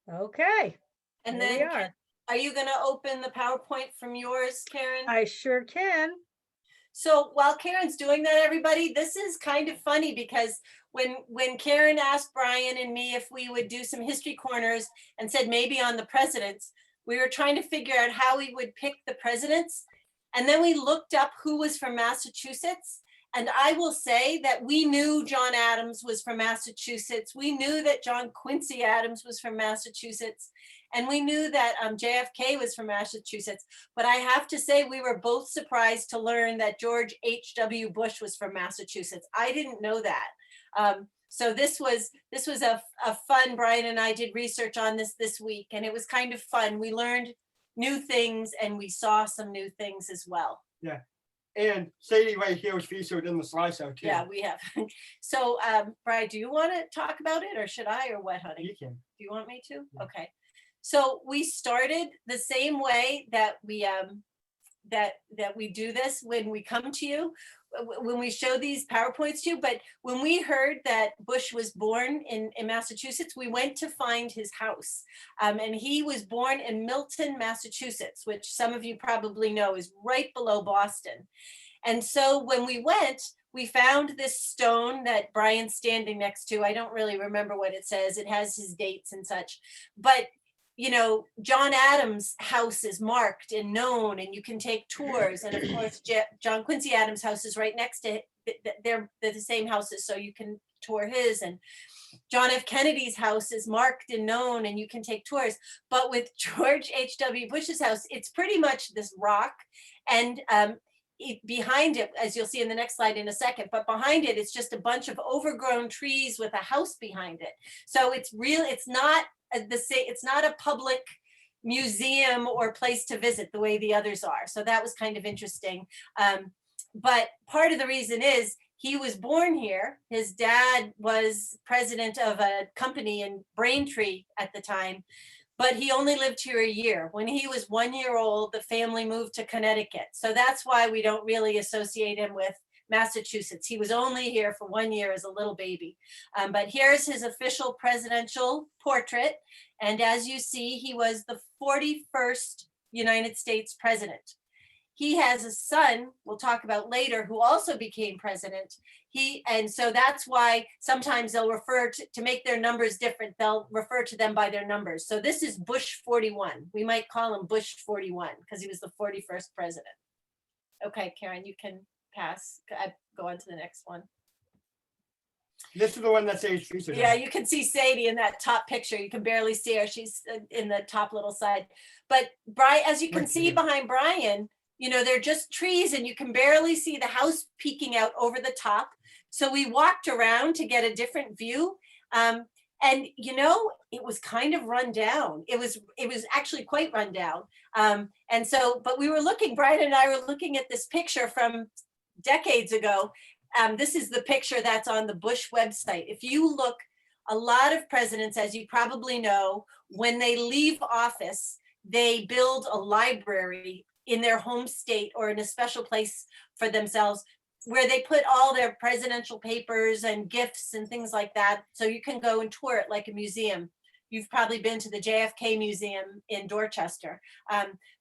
Okay, And here we then are. are you going to open the PowerPoint from yours, Karen? I sure can. So while Karen's doing that, everybody, this is kind of funny because when Karen asked Brian and me if we would do some history corners and said maybe on the presidents, we were trying to figure out how we would pick the presidents. And then we looked up who was from Massachusetts. And I will say that we knew John Adams was from Massachusetts. We knew that John Quincy Adams was from Massachusetts. And we knew that JFK was from Massachusetts. But I have to say, we were both surprised to learn that George H.W. Bush was from Massachusetts. I didn't know that. So this was a fun. Brian and I did research on this week, and it was kind of fun. We learned new things, and we saw some new things as well. Yeah. And Sadie right here was featured in the slideshow too. Yeah, we have. So, Brian, do you want to talk about it, or should I, or what, honey? You can. Do you want me to? Yeah. Okay. So we started the same way that we do this when we come to you, when we show these PowerPoints to you. But when we heard that Bush was born in Massachusetts, we went to find his house. And he was born in Milton, Massachusetts, which some of you probably know is right below Boston. And so when we went, we found this stone that Brian's standing next to. I don't really remember what it says. It has his dates and such. But you know, John Adams' house is marked and known, and you can take tours. And of course, John Quincy Adams' house is right next to it. They're the same houses, so you can tour his. And John F. Kennedy's house is marked and known, and you can take tours. But with George H.W. Bush's house, it's pretty much this rock. And behind it, as you'll see in the next slide in a second, but behind it, it's just a bunch of overgrown trees with a house behind it. So it's real. It's not it's not a public museum or place to visit the way the others are. So that was kind of interesting. But part of the reason is he was born here. His dad was president of a company in Braintree at the time, but he only lived here a year. When he was 1 year old, the family moved to Connecticut. So that's why we don't really associate him with Massachusetts. He was only here for 1 year as a little baby. But here's his official presidential portrait. And as you see, he was the 41st United States president. He has a son, we'll talk about later, who also became president. And so that's why sometimes they'll refer to make their numbers different, they'll refer to them by their numbers. So this is Bush 41. We might call him Bush 41 because he was the 41st president. Okay, Karen, you can pass. Go on to the next one. This is the one that says featured. Yeah, you can see Sadie in that top picture. You can barely see her. She's in the top little side. But Brian, as you can see behind Brian, you know, they're just trees and you can barely see the house peeking out over the top. So we walked around to get a different view. And you know, it was kind of run down. It was actually quite run down. And so, but we were looking, Brian and I were looking at this picture from decades ago. This is the picture that's on the Bush website. If you look, a lot of presidents, as you probably know, when they leave office, they build a library in their home state or in a special place for themselves where they put all their presidential papers and gifts and things like that. So you can go and tour it like a museum. You've probably been to the JFK Museum in Dorchester.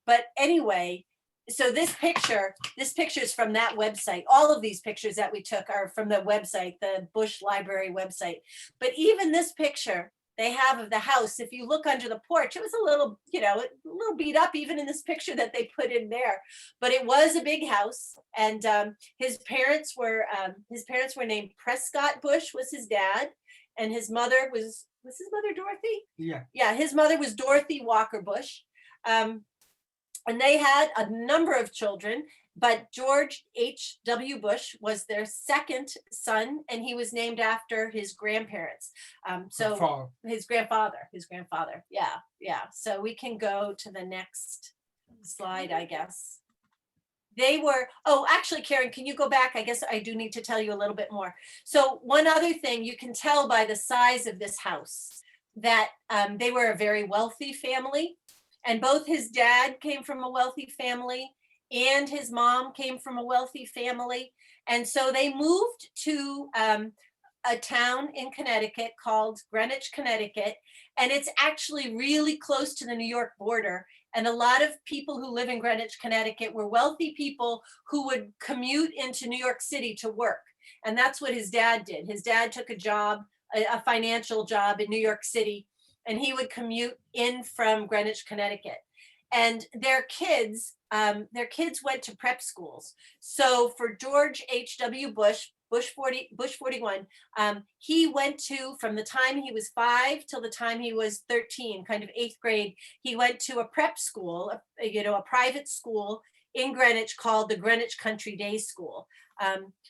But anyway, so this picture is from that website. All of these pictures that we took are from the website, the Bush Library website. But even this picture they have of the house, if you look under the porch, it was a little, you know, a little beat up even in this picture that they put in there. But it was a big house, and his parents were named Prescott Bush was his dad, and his mother was his mother Dorothy? Yeah, his mother was Dorothy Walker Bush. And they had a number of children, but George H.W. Bush was their second son, and he was named after his grandparents. His grandfather. Yeah. So we can go to the next slide, I guess. Actually, Karen, can you go back? I guess I do need to tell you a little bit more. So one other thing, you can tell by the size of this house that they were a very wealthy family. And both his dad came from a wealthy family and his mom came from a wealthy family. And so they moved to a town in Connecticut called Greenwich, Connecticut, and it's actually really close to the New York border. And a lot of people who live in Greenwich, Connecticut were wealthy people who would commute into New York City to work. And that's what his dad did. His dad took a job, a financial job in New York City, and he would commute in from Greenwich, Connecticut. And their kids went to prep schools. So for George H.W. Bush 41, he went to, from the time he was 5 till the time he was 13, kind of 8th grade, he went to a prep school, a private school in Greenwich called the Greenwich Country Day School.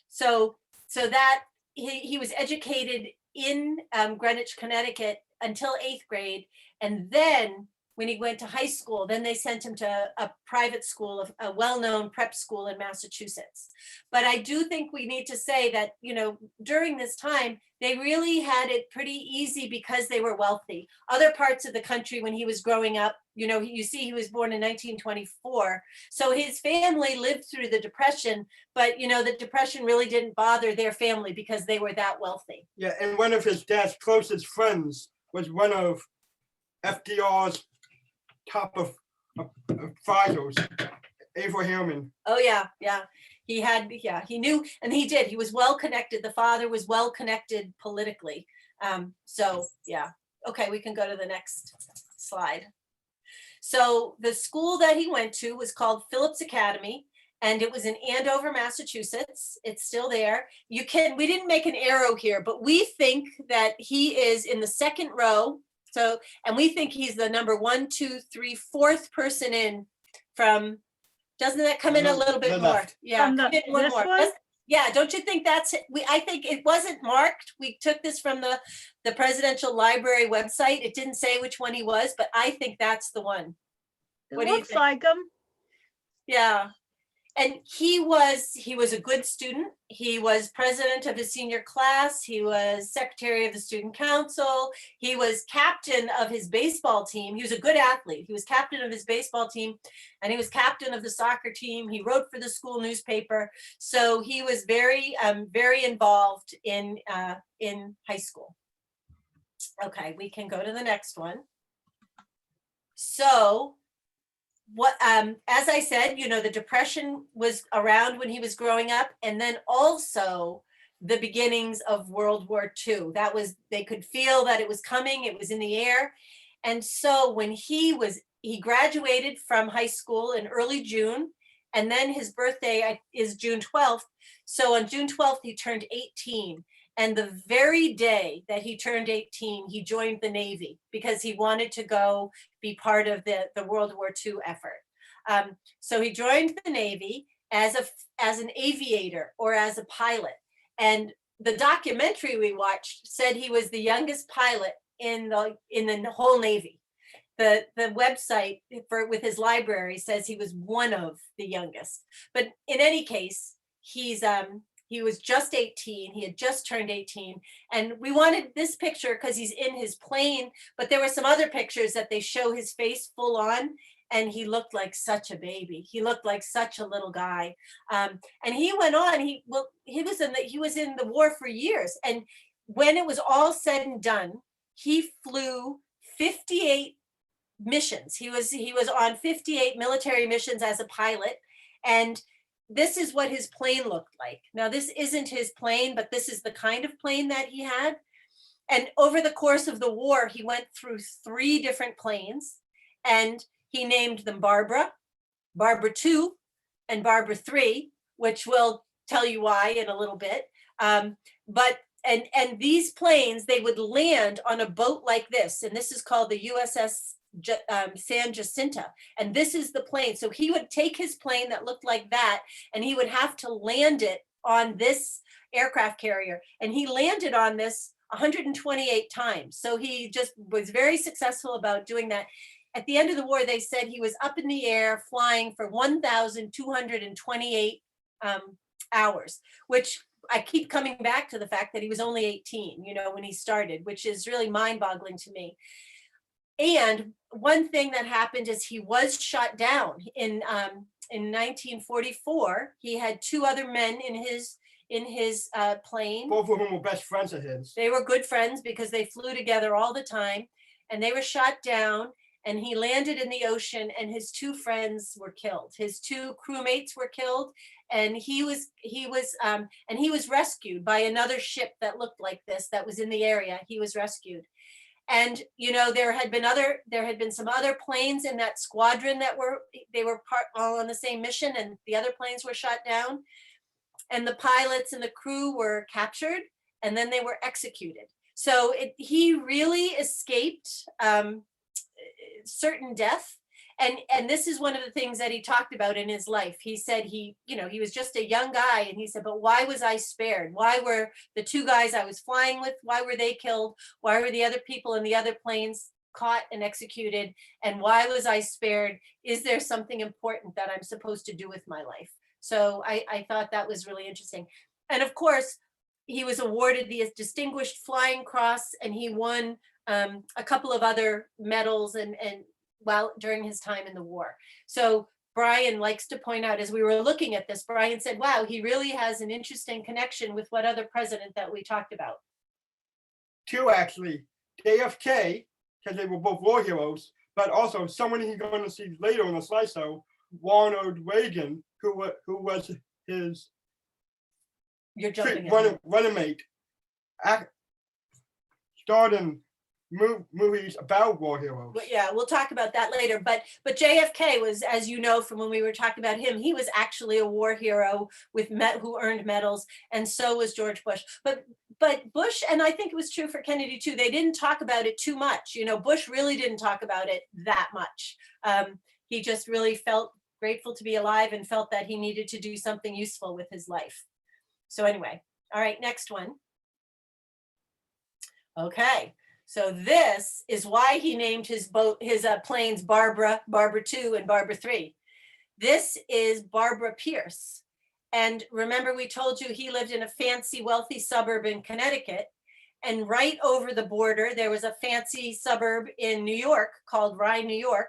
So that he was educated in Greenwich, Connecticut until 8th grade. And then when he went to high school, then they sent him to a private school, a well-known prep school in Massachusetts. But I do think we need to say that, during this time, they really had it pretty easy because they were wealthy. Other parts of the country, when he was growing up, you see he was born in 1924. So his family lived through the Depression, but the Depression really didn't bother their family because they were that wealthy. Yeah, and one of his dad's closest friends was one of FDR's top of advisors, Heffernan. Oh yeah. He knew, and he did. He was well connected. The father was well connected politically. So yeah. Okay, we can go to the next slide. So the school that he went to was called Phillips Academy, and it was in Andover, Massachusetts. It's still there. We didn't make an arrow here, but we think that he is in the second row. So, and we think he's the number 1, 2, 3, 4th person in from, doesn't that come in a little bit more? Yeah, come in one more. Yeah, don't you think that's it? I think it wasn't marked. We took this from the Presidential Library website. It didn't say which one he was, but I think that's the one. It looks like him. Yeah. And he was a good student. He was president of his senior class. He was secretary of the student council. He was captain of his baseball team. He was a good athlete. He was captain of his baseball team, and he was captain of the soccer team. He wrote for the school newspaper. So he was very, very involved in high school. Okay, we can go to the next one. So as I said, the Depression was around when he was growing up, and then also the beginnings of World War II. They could feel that it was coming, it was in the air. And so when he graduated from high school in early June, and then his birthday is June 12th. So on June 12th, he turned 18. And the very day that he turned 18, he joined the Navy because he wanted to go be part of the World War II effort. So he joined the Navy as an aviator or as a pilot. And the documentary we watched said he was the youngest pilot in the whole Navy. The website with his library says he was one of the youngest. But in any case, he was just 18. He had just turned 18. And we wanted this picture because he's in his plane, but there were some other pictures that they show his face full on, and he looked like such a baby. He looked like such a little guy. And he went on, he was in the war for years. And when it was all said and done, he flew 58 missions. He was on 58 military missions as a pilot. And this is what his plane looked like. Now, this isn't his plane, but this is the kind of plane that he had. And over the course of the war, he went through 3 different planes, and he named them Barbara, Barbara 2, and Barbara 3, which we'll tell you why in a little bit. But these planes, they would land on a boat like this, and this is called the USS San Jacinto, and this is the plane. So he would take his plane that looked like that, and he would have to land it on this aircraft carrier, and he landed on this 128 times. So he just was very successful about doing that. At the end of the war, they said he was up in the air flying for 1,228 hours, which I keep coming back to the fact that he was only 18, when he started, which is really mind-boggling to me. And one thing that happened is he was shot down in 1944. He had 2 other men in in his plane. Both of them were best friends of his. They were good friends because they flew together all the time, and they were shot down, and he landed in the ocean, and his two friends were killed. His two crewmates were killed, and he was rescued by another ship that looked like this that was in the area. He was rescued. And you know, there had been some other planes in that squadron that were all on the same mission, and the other planes were shot down, and the pilots and the crew were captured, and then they were executed. So he really escaped certain death. And this is one of the things that he talked about in his life. He said he was just a young guy, and he said, but why was I spared? Why were the two guys I was flying with, why were they killed? Why were the other people in the other planes caught and executed? And why was I spared? Is there something important that I'm supposed to do with my life? So I thought that was really interesting. And of course, he was awarded the Distinguished Flying Cross, and he won a couple of other medals and while during his time in the war. So Brian likes to point out, as we were looking at this, Brian said, wow, he really has an interesting connection with what other president that we talked about. Two, actually. JFK, because they were both war heroes, but also someone he's going to see later in the slideshow, Ronald Reagan, who was his running mate, starred in movies about war heroes. But yeah, we'll talk about that later. But JFK was, as you know from when we were talking about him, he was actually a war hero who earned medals, and so was George Bush. But Bush, and I think it was true for Kennedy too, they didn't talk about it too much. You know, Bush really didn't talk about it that much. He just really felt grateful to be alive and felt that he needed to do something useful with his life. So anyway, all right, next one. Okay. So this is why he named his planes Barbara 2 and Barbara 3. This is Barbara Pierce. And remember, we told you he lived in a fancy, wealthy suburb in Connecticut. And right over the border, there was a fancy suburb in New York called Rye, New York.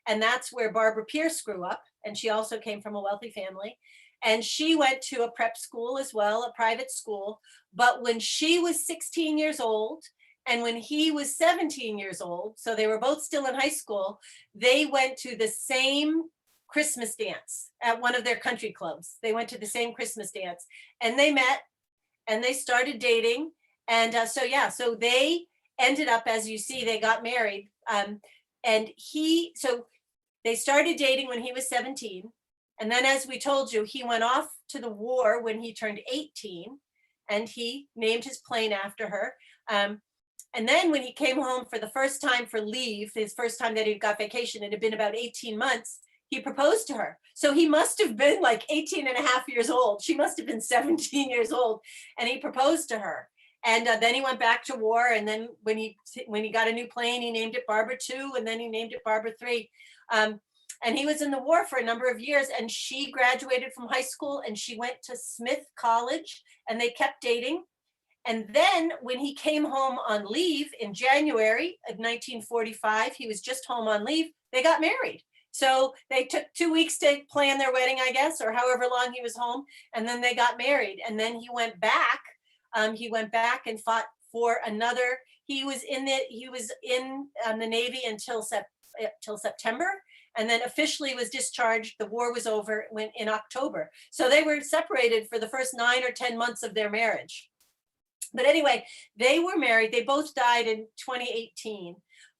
And that's where Barbara Pierce grew up. And she also came from a wealthy family. And she went to a prep school as well, a private school. But when she was 16 years old, and when he was 17 years old, so they were both still in high school, they went to the same Christmas dance at one of their country clubs. They went to the same Christmas dance, and they met, and they started dating. And so they ended up, as you see, they got married. So they started dating when he was 17. And then, as we told you, he went off to the war when he turned 18, and he named his plane after her. And then when he came home for the first time for leave, his first time that he got vacation, it had been about 18 months, he proposed to her. So he must have been like 18 and a half years old. She must have been 17 years old. And he proposed to her. And then he went back to war. And then when he got a new plane, he named it Barbara 2, and then he named it Barbara 3. And he was in the war for a number of years, and she graduated from high school, and she went to Smith College, and they kept dating. And then when he came home on leave in January of 1945, he was just home on leave, they got married. So they took 2 weeks to plan their wedding, I guess, or however long he was home. And then they got married. And then he went back and fought for another. He was in the Navy until September. And then officially was discharged. The war was over in October. So they were separated for the first 9 or 10 months of their marriage. But anyway, they were married. They both died in 2018.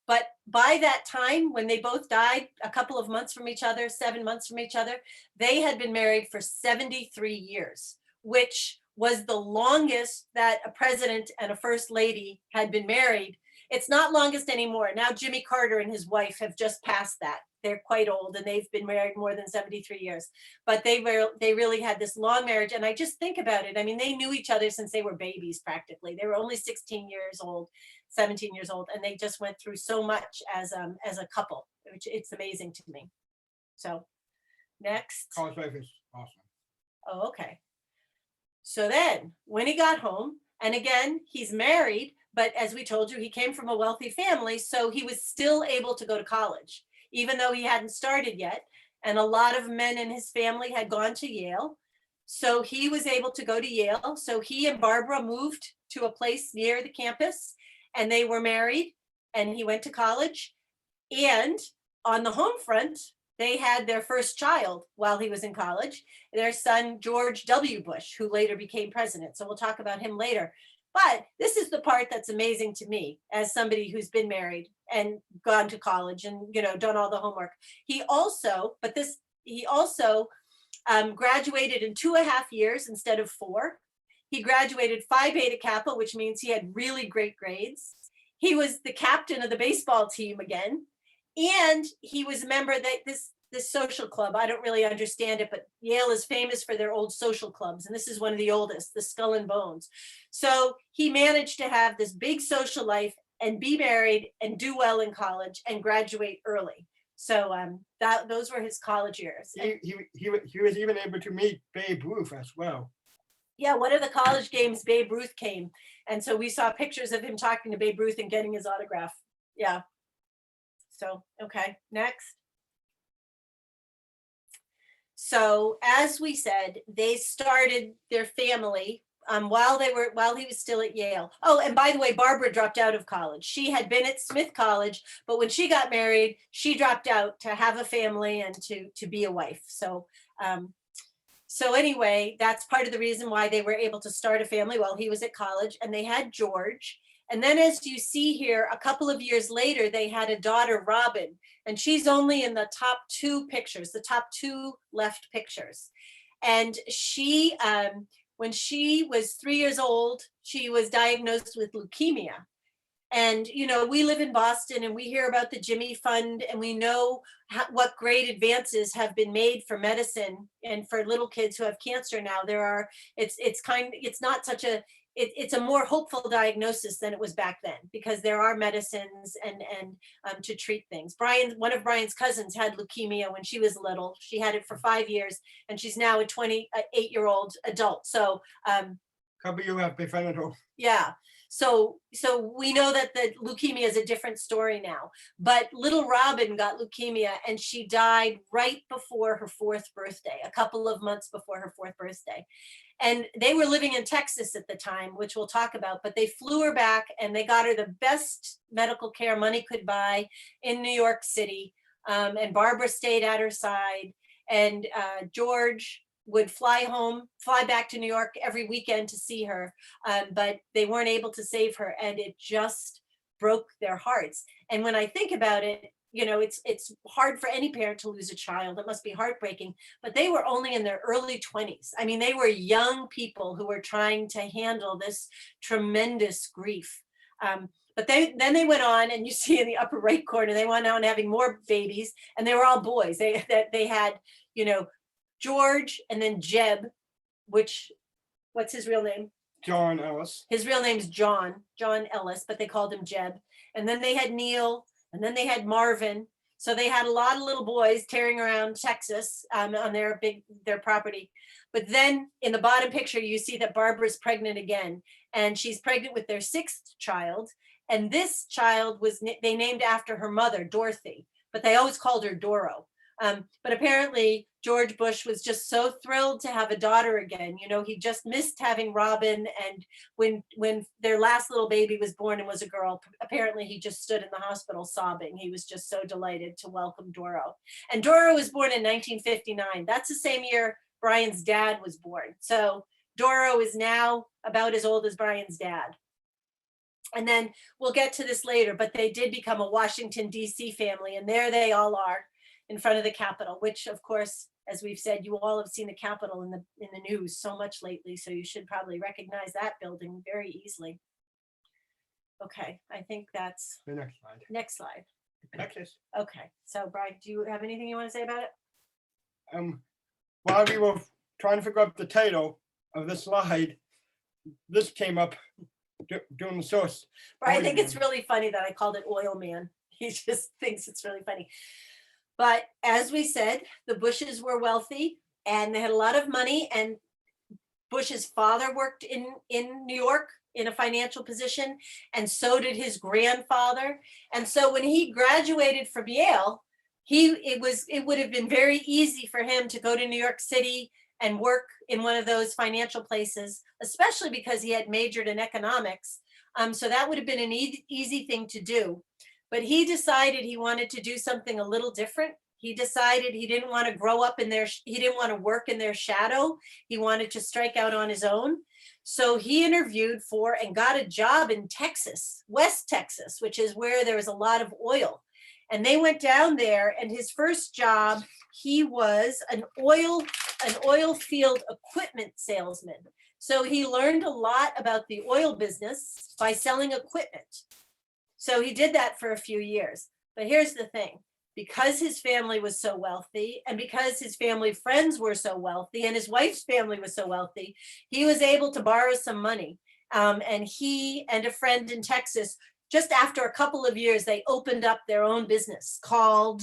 But by that time, when they both died, a couple of months from each other, 7 months from each other, they had been married for 73 years, which was the longest that a president and a first lady had been married. It's not longest anymore. Now Jimmy Carter and his wife have just passed that. They're quite old, and they've been married more than 73 years. But they really had this long marriage. And I just think about it. I mean, they knew each other since they were babies, practically. They were only 16 years old, 17 years old, and they just went through so much as a couple, which it's amazing to me. So next. College life is awesome. Oh, okay. So then when he got home, and again, he's married, but as we told you, he came from a wealthy family, so he was still able to go to college, even though he hadn't started yet. And a lot of men in his family had gone to Yale. So he was able to go to Yale. So he and Barbara moved to a place near the campus, and they were married, and he went to college. And on the home front, they had their first child while he was in college, their son, George W. Bush, who later became president. So we'll talk about him later. But this is the part that's amazing to me as somebody who's been married and gone to college and, you know, done all the homework. He also graduated in 2.5 years instead of 4. He graduated Phi Beta Kappa, which means he had really great grades. He was the captain of the baseball team again. And he was a member of this social club. I don't really understand it, but Yale is famous for their old social clubs. And this is one of the oldest, the Skull and Bones. So he managed to have this big social life and be married and do well in college and graduate early. So those were his college years. He was even able to meet Babe Ruth as well. Yeah, one of the college games, Babe Ruth came. And so we saw pictures of him talking to Babe Ruth and getting his autograph. Yeah. So, okay, next. So as we said, they started their family while he was still at Yale. Oh, and by the way, Barbara dropped out of college. She had been at Smith College, but when she got married, she dropped out to have a family and to be a wife. So, so anyway, that's part of the reason why they were able to start a family while he was at college, and they had George. And then as you see here, a couple of years later, they had a daughter, Robin, and she's only in the top 2 pictures, the top 2 left pictures. And she, when she was 3 years old, she was diagnosed with leukemia. And, you know, we live in Boston and we hear about the Jimmy Fund, and we know what great advances have been made for medicine and for little kids who have cancer now. It's a more hopeful diagnosis than it was back then, because there are medicines and to treat things. One of Brian's cousins had leukemia when she was little. She had it for 5 years, and she's now a 28-year-old adult. So Couple you have befriended her. yeah. So we know that the leukemia is a different story now, but little Robin got leukemia and she died right before her 4th birthday, a couple of months before her 4th birthday. And they were living in Texas at the time, which we'll talk about, but they flew her back and they got her the best medical care money could buy in New York City. And Barbara stayed at her side, and George would fly back to New York every weekend to see her, but they weren't able to save her, and it just broke their hearts. And when I think about it, you know, it's hard for any parent to lose a child. It must be heartbreaking, but they were only in their early 20s. I mean, they were young people who were trying to handle this tremendous grief. But then they went on, and you see in the upper right corner, they went on having more babies, and they were all boys. They had, you know, George, and then Jeb, what's his real name? John Ellis. His real name's John Ellis, but they called him Jeb. And then they had Neil, and then they had Marvin. So they had a lot of little boys tearing around Texas on their property. But then in the bottom picture, you see that Barbara's pregnant again, and she's pregnant with their 6th child. And this child they named after her mother, Dorothy, but they always called her Doro. But apparently George Bush was just so thrilled to have a daughter again. You know, he just missed having Robin. And when their last little baby was born and was a girl, apparently he just stood in the hospital sobbing. He was just so delighted to welcome Doro. And Doro was born in 1959. That's the same year Brian's dad was born. So Doro is now about as old as Brian's dad. And then we'll get to this later, but they did become a Washington, D.C. family. And there they all are in front of the Capitol, which of course, as we've said, you all have seen the Capitol in the news so much lately, so you should probably recognize that building very easily. Okay, I think that's The next slide. next slide. Texas. Okay, so Brian, do you have anything you want to say about it? While we were trying to figure out the title of this slide, this came up during the source. Brian, I think it's really funny that I called it Oil Man. He just thinks it's really funny. But as we said, the Bushes were wealthy and they had a lot of money, and Bush's father worked in New York in a financial position, and so did his grandfather. And so when he graduated from Yale, it would have been very easy for him to go to New York City and work in one of those financial places, especially because he had majored in economics. So that would have been an easy thing to do. But he decided he wanted to do something a little different. He decided he didn't want to grow up in he didn't want to work in their shadow. He wanted to strike out on his own. So he interviewed for and got a job in Texas, West Texas, which is where there was a lot of oil. And they went down there, and his first job, he was an oil field equipment salesman. So he learned a lot about the oil business by selling equipment. So he did that for a few years. But here's the thing. Because his family was so wealthy, and because his family friends were so wealthy, and his wife's family was so wealthy, he was able to borrow some money. And he and a friend in Texas, just after a couple of years, they opened up their own business called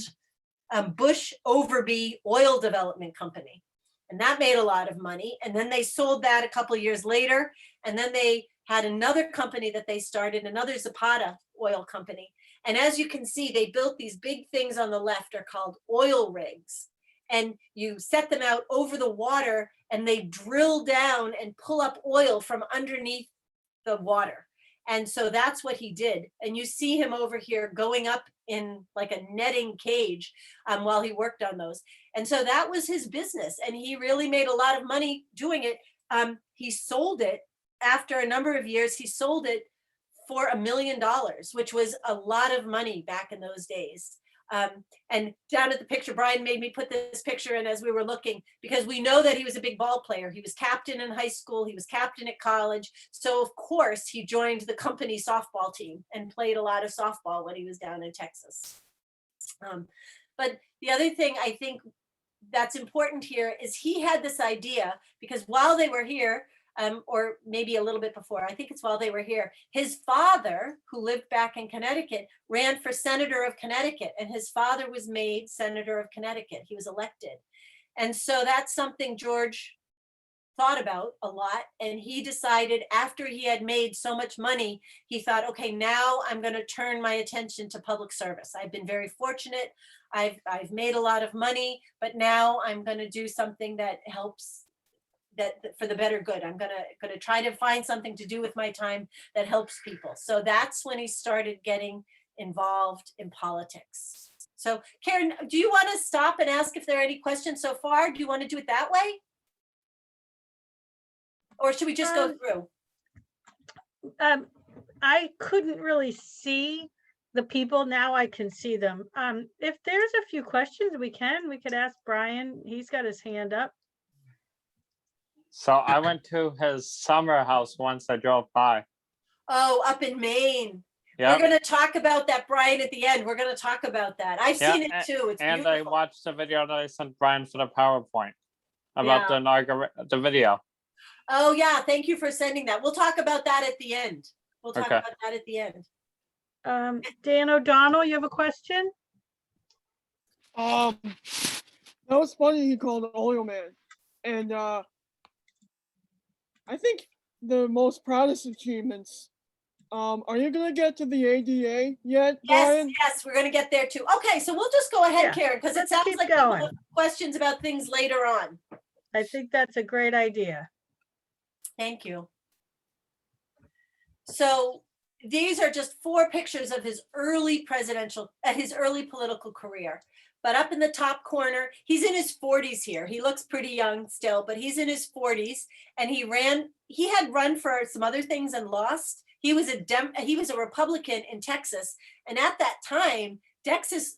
Bush Overby Oil Development Company. And that made a lot of money. And then they sold that a couple of years later. And then they had another company that they started, another Zapata oil company. And as you can see, they built these big things on the left are called oil rigs. And you set them out over the water and they drill down and pull up oil from underneath the water. And so that's what he did. And you see him over here going up in like a netting cage while he worked on those. And so that was his business. And he really made a lot of money doing it. He sold it after a number of years. He sold it for $1 million, which was a lot of money back in those days. And down at the picture, Brian made me put this picture in as we were looking, because we know that he was a big ball player. He was captain in high school. He was captain at college. So of course he joined the company softball team and played a lot of softball when he was down in Texas. But the other thing I think that's important here is he had this idea, because while they were here, or maybe a little bit before, I think it's while they were here, his father, who lived back in Connecticut, ran for senator of Connecticut, and his father was made senator of Connecticut. He was elected. And so that's something George thought about a lot. And he decided, after he had made so much money, he thought, okay, now I'm going to turn my attention to public service. I've been very fortunate. I've made a lot of money, but now I'm going to do something that helps, that for the better good. I'm gonna try to find something to do with my time that helps people. So that's when he started getting involved in politics. So Karen, do you want to stop and ask if there are any questions so far? Do you want to do it that way? Or should we just go through? I couldn't really see the people. Now I can see them. If there's a few questions we could ask Brian. He's got his hand up. So I went to his summer house once. I drove by. Oh, up in Maine. Yeah. We're going to talk about that, Brian, at the end. We're going to talk about that. I've seen it too. It's and beautiful. I watched the video that I sent Brian for the PowerPoint about the video. Oh yeah, thank you for sending that. We'll talk about that at the end. We'll talk about that at the end. Dan O'Donnell, you have a question? That was funny he called an oil man. And I think the most proudest achievements, are you gonna get to the ADA yet, Brian? Yes, we're gonna get there too. Okay, so we'll just go ahead, Karen, because it sounds like people have questions about things later on. I think that's a great idea. Thank you. So these are just 4 pictures of his early political career. But up in the top corner, he's in his 40s here. He looks pretty young still, but he's in his 40s, and he had run for some other things and lost. He was a Republican in Texas. And at that time, Texas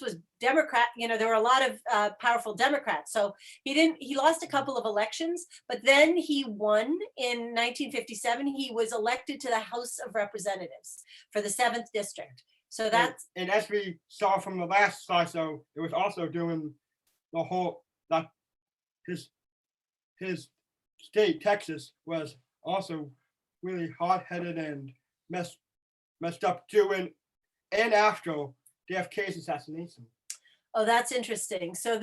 was Democrat. You know, there were a lot of powerful Democrats. So he lost a couple of elections, but then he won in 1957. He was elected to the House of Representatives for the 7th district. So that's, and as we saw from the last slide, so it was also doing the whole, that his state, Texas, was also really hot-headed and messed up too, and after JFK's assassination. Oh, that's interesting. So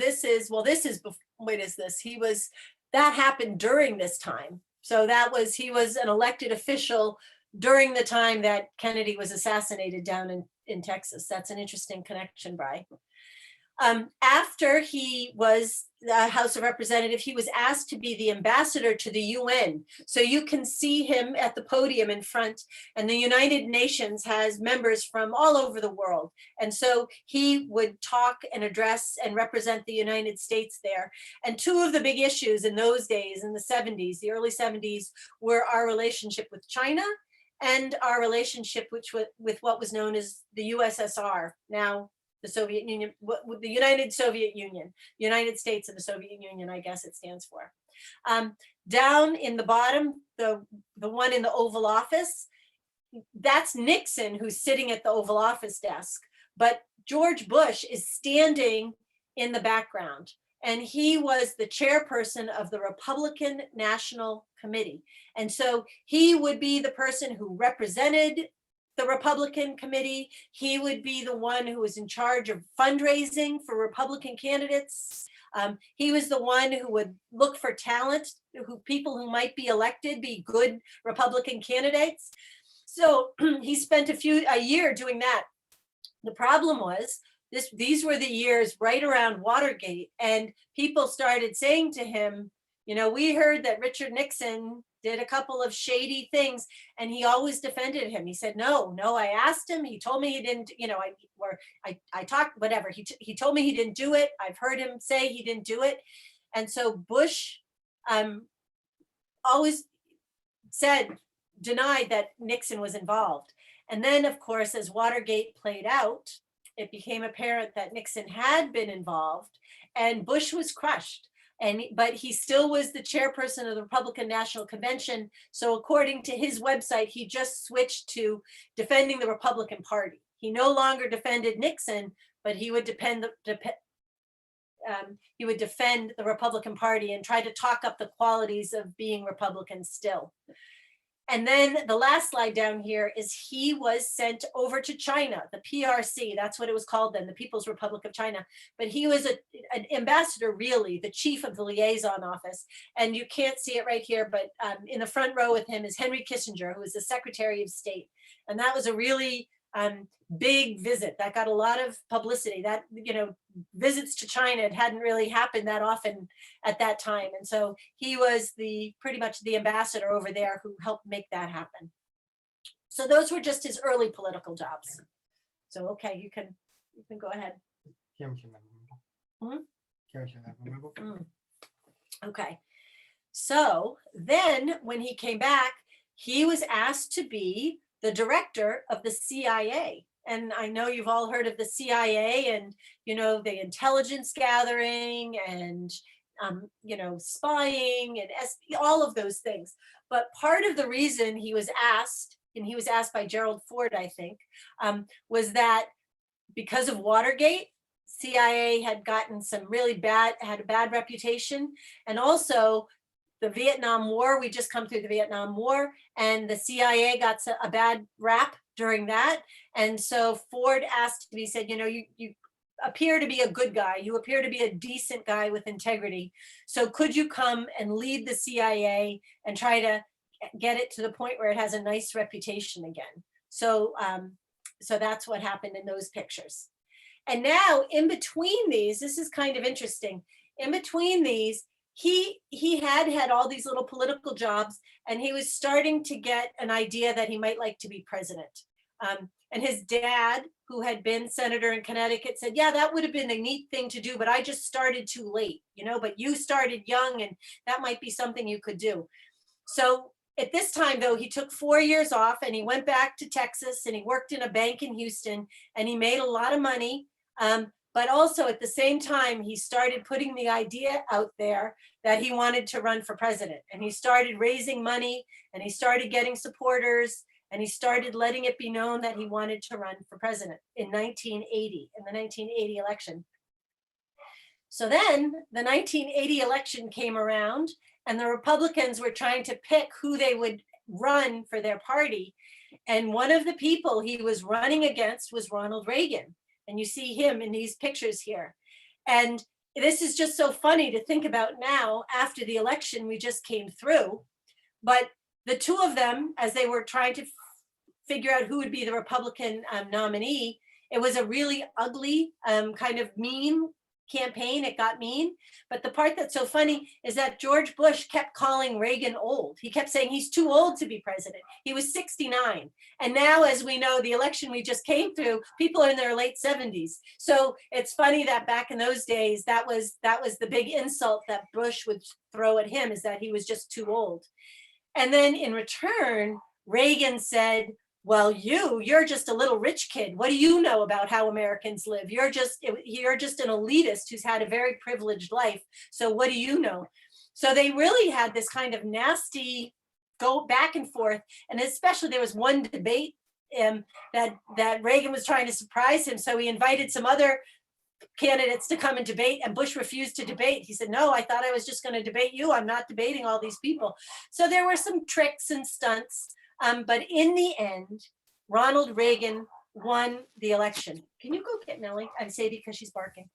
that happened during this time. So he was an elected official during the time that Kennedy was assassinated down in Texas. That's an interesting connection, Brian. After he was the House of Representative, he was asked to be the ambassador to the UN. So you can see him at the podium in front, and the United Nations has members from all over the world. And so he would talk and address and represent the United States there. And two of the big issues in those days, in the 70s, the early 70s, were our relationship with China and our relationship with what was known as the USSR, now the Soviet Union, the United Soviet Union, United States of the Soviet Union, I guess it stands for. Down in the bottom, the one in the Oval Office, that's Nixon, who's sitting at the Oval Office desk. But George Bush is standing in the background, and he was the chairperson of the Republican National Committee. And so he would be the person who represented the Republican committee. He would be the one who was in charge of fundraising for Republican candidates. He was the one who would look for talent, people who might be elected, be good Republican candidates. So he spent a year doing that. The problem was these were the years right around Watergate, and people started saying to him, you know, we heard that Richard Nixon did a couple of shady things, and he always defended him. He said, no, I asked him. He told me he didn't, you know, I talked, whatever. He told me he didn't do it. I've heard him say he didn't do it. And so Bush always denied that Nixon was involved. And then, of course, as Watergate played out, it became apparent that Nixon had been involved, and Bush was crushed. But he still was the chairperson of the Republican National Convention. So according to his website, he just switched to defending the Republican Party. He no longer defended Nixon, but he would defend the Republican Party and try to talk up the qualities of being Republican still. And then the last slide down here is he was sent over to China, the PRC, that's what it was called then, the People's Republic of China. But he was an ambassador, really, the chief of the liaison office. And you can't see it right here, but in the front row with him is Henry Kissinger, who was the Secretary of State. And that was a really big visit that got a lot of publicity. That, you know, visits to China, it hadn't really happened that often at that time. And so he was pretty much the ambassador over there who helped make that happen. So those were just his early political jobs. So, okay, you can go ahead. Okay. So then when he came back, he was asked to be the director of the CIA. And I know you've all heard of the CIA and, you know, the intelligence gathering and, you know, spying and all of those things. But part of the reason he was asked, and he was asked by Gerald Ford, I think, was that because of Watergate, CIA had gotten had a bad reputation. And also the Vietnam War, we just come through the Vietnam War, and the CIA got a bad rap during that. And so Ford asked to be said, you know, you appear to be a good guy. You appear to be a decent guy with integrity. So could you come and lead the CIA and try to get it to the point where it has a nice reputation again? So, so that's what happened in those pictures. And now in between these, this is kind of interesting. In between these, he had all these little political jobs, and he was starting to get an idea that he might like to be president. And his dad, who had been senator in Connecticut, said, yeah, that would have been a neat thing to do, but I just started too late, you know, but you started young and that might be something you could do. So at this time, though, he took 4 years off and he went back to Texas and he worked in a bank in Houston and he made a lot of money. But also at the same time, he started putting the idea out there that he wanted to run for president. And he started raising money and he started getting supporters and he started letting it be known that he wanted to run for president in 1980, in the 1980 election. So then the 1980 election came around and the Republicans were trying to pick who they would run for their party. And one of the people he was running against was Ronald Reagan. And you see him in these pictures here. And this is just so funny to think about now after the election we just came through. But the two of them, as they were trying to figure out who would be the Republican nominee, It was a really ugly, kind of mean campaign. It got mean. But the part that's so funny is that George Bush kept calling Reagan old. He kept saying he's too old to be president. He was 69. And now, as we know, the election we just came through, people are in their late 70s. So it's funny that back in those days, that was the big insult that Bush would throw at him, is that he was just too old. And then in return, Reagan said, well, you're just a little rich kid. What do you know about how Americans live? You're just an elitist who's had a very privileged life. So what do you know? So they really had this kind of nasty go back and forth. And especially there was one debate that Reagan was trying to surprise him. So he invited some other candidates to come and debate, and Bush refused to debate. He said, no, I thought I was just going to debate you. I'm not debating all these people. So there were some tricks and stunts. But in the end, Ronald Reagan won the election. Can you go get Millie? I'm Sadie because she's barking.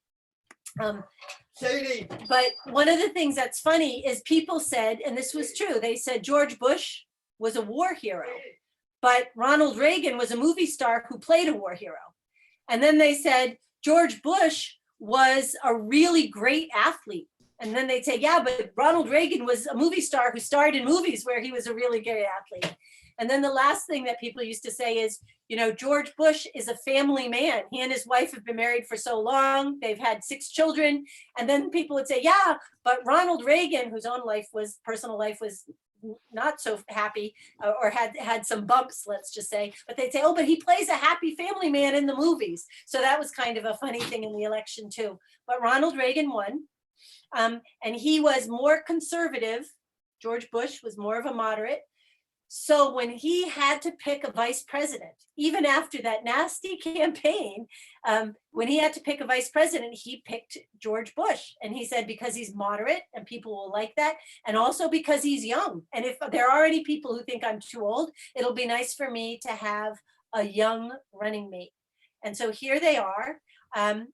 Sadie. But one of the things that's funny is people said, and this was true, they said George Bush was a war hero, but Ronald Reagan was a movie star who played a war hero. And then they said George Bush was a really great athlete. And then they'd say, yeah, but Ronald Reagan was a movie star who starred in movies where he was a really great athlete. And then the last thing that people used to say is, George Bush is a family man. He and his wife have been married for so long. They've had 6 children. And then people would say, yeah, but Ronald Reagan, whose own personal life was not so happy, or had some bumps, let's just say, but they'd say, oh, but he plays a happy family man in the movies. So that was kind of a funny thing in the election too. But Ronald Reagan won. And he was more conservative. George Bush was more of a moderate. So when he had to pick a vice president, even after that nasty campaign, when he had to pick a vice president, he picked George Bush. And he said, because he's moderate and people will like that. And also because he's young. And if there are any people who think I'm too old, it'll be nice for me to have a young running mate. And so here they are. And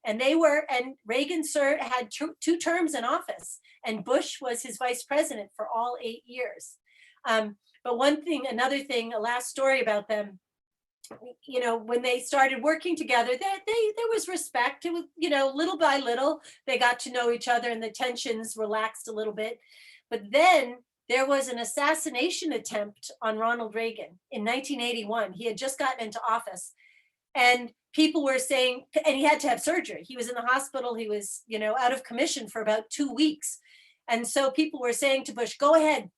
Reagan had 2 terms in office, and Bush was his vice president for all 8 years. But another thing, a last story about them, when they started working together, there was respect. It was, little by little, they got to know each other and the tensions relaxed a little bit. But then there was an assassination attempt on Ronald Reagan in 1981. He had just gotten into office, and people were saying, and he had to have surgery. He was in the hospital. He was, out of commission for about 2 weeks. And so people were saying to Bush, go ahead,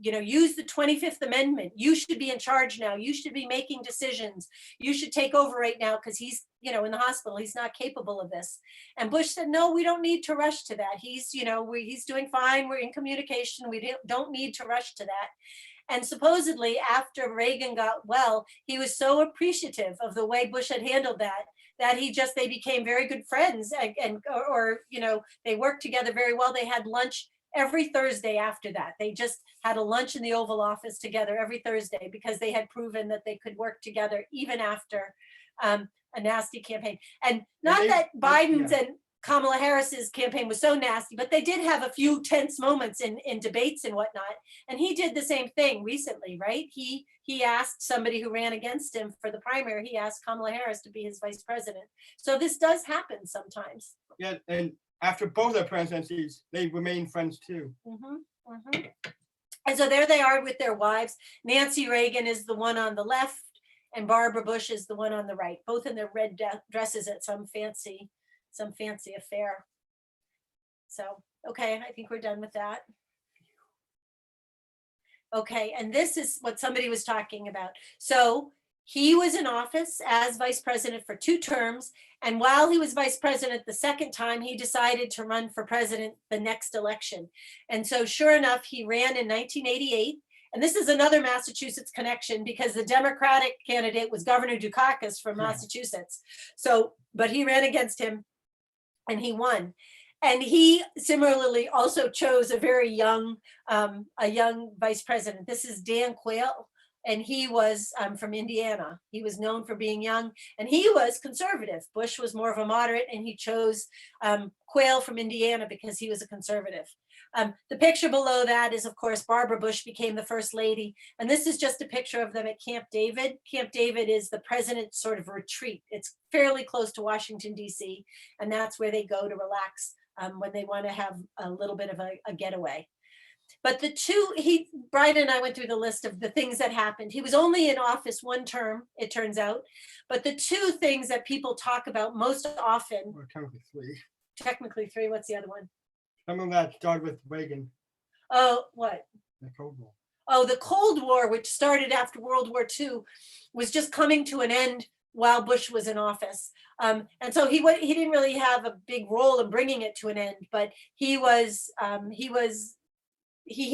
use the 25th Amendment. You should be in charge now. You should be making decisions. You should take over right now because he's, in the hospital. He's not capable of this. And Bush said, no, we don't need to rush to that. He's, he's doing fine. We're in communication. We don't need to rush to that. And supposedly after Reagan got well, he was so appreciative of the way Bush had handled that they became very good friends, and they worked together very well. They had lunch every Thursday after that. They just had a lunch in the Oval Office together every Thursday because they had proven that they could work together even after a nasty campaign. And not that Biden's and Kamala Harris's campaign was so nasty, but they did have a few tense moments in debates and whatnot. And he did the same thing recently, right? He asked somebody who ran against him for the primary, he asked Kamala Harris to be his vice president. So this does happen sometimes. Yeah, and after both their presidencies, they remain friends too. And so there they are with their wives. Nancy Reagan is the one on the left, and Barbara Bush is the one on the right, both in their red dresses at some fancy affair. So, okay, I think we're done with that. Okay, and this is what somebody was talking about. So he was in office as vice president for 2 terms. And while he was vice president the second time, he decided to run for president the next election. And so sure enough, he ran in 1988. And this is another Massachusetts connection because the Democratic candidate was Governor Dukakis from Massachusetts. So, but he ran against him and he won. And he similarly also chose a very young vice president. This is Dan Quayle. and he was from Indiana. He was known for being young, and he was conservative. Bush was more of a moderate, and he chose Quayle from Indiana because he was a conservative. The picture below that is, of course, Barbara Bush became the first lady. And this is just a picture of them at Camp David. Camp David is the president's sort of retreat. It's fairly close to Washington, D.C. And that's where they go to relax when they want to have a little bit of a getaway. But the two, Brian and I went through the list of the things that happened. He was only in office one term, it turns out. But the two things that people talk about most often, Well, technically three. technically three, what's the other one? Some of that started with Reagan, Oh, what? the Cold War. Oh, the Cold War, which started after World War II, was just coming to an end while Bush was in office. And so he didn't really have a big role in bringing it to an end, but he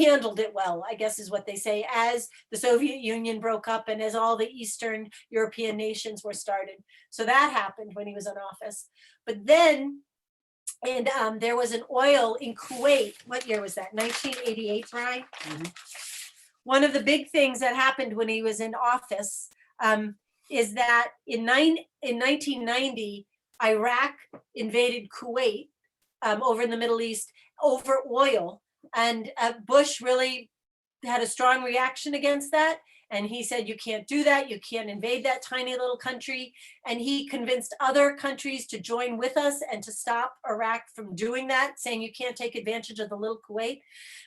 handled it well, I guess is what they say, as the Soviet Union broke up and as all the Eastern European nations were started. So that happened when he was in office. But then, and there was an oil in Kuwait. What year was that? 1988, Brian? Mhm. One of the big things that happened when he was in office is that in 1990, Iraq invaded Kuwait over in the Middle East over oil. And Bush really had a strong reaction against that. And he said, you can't do that. You can't invade that tiny little country. And he convinced other countries to join with us and to stop Iraq from doing that, saying you can't take advantage of the little Kuwait.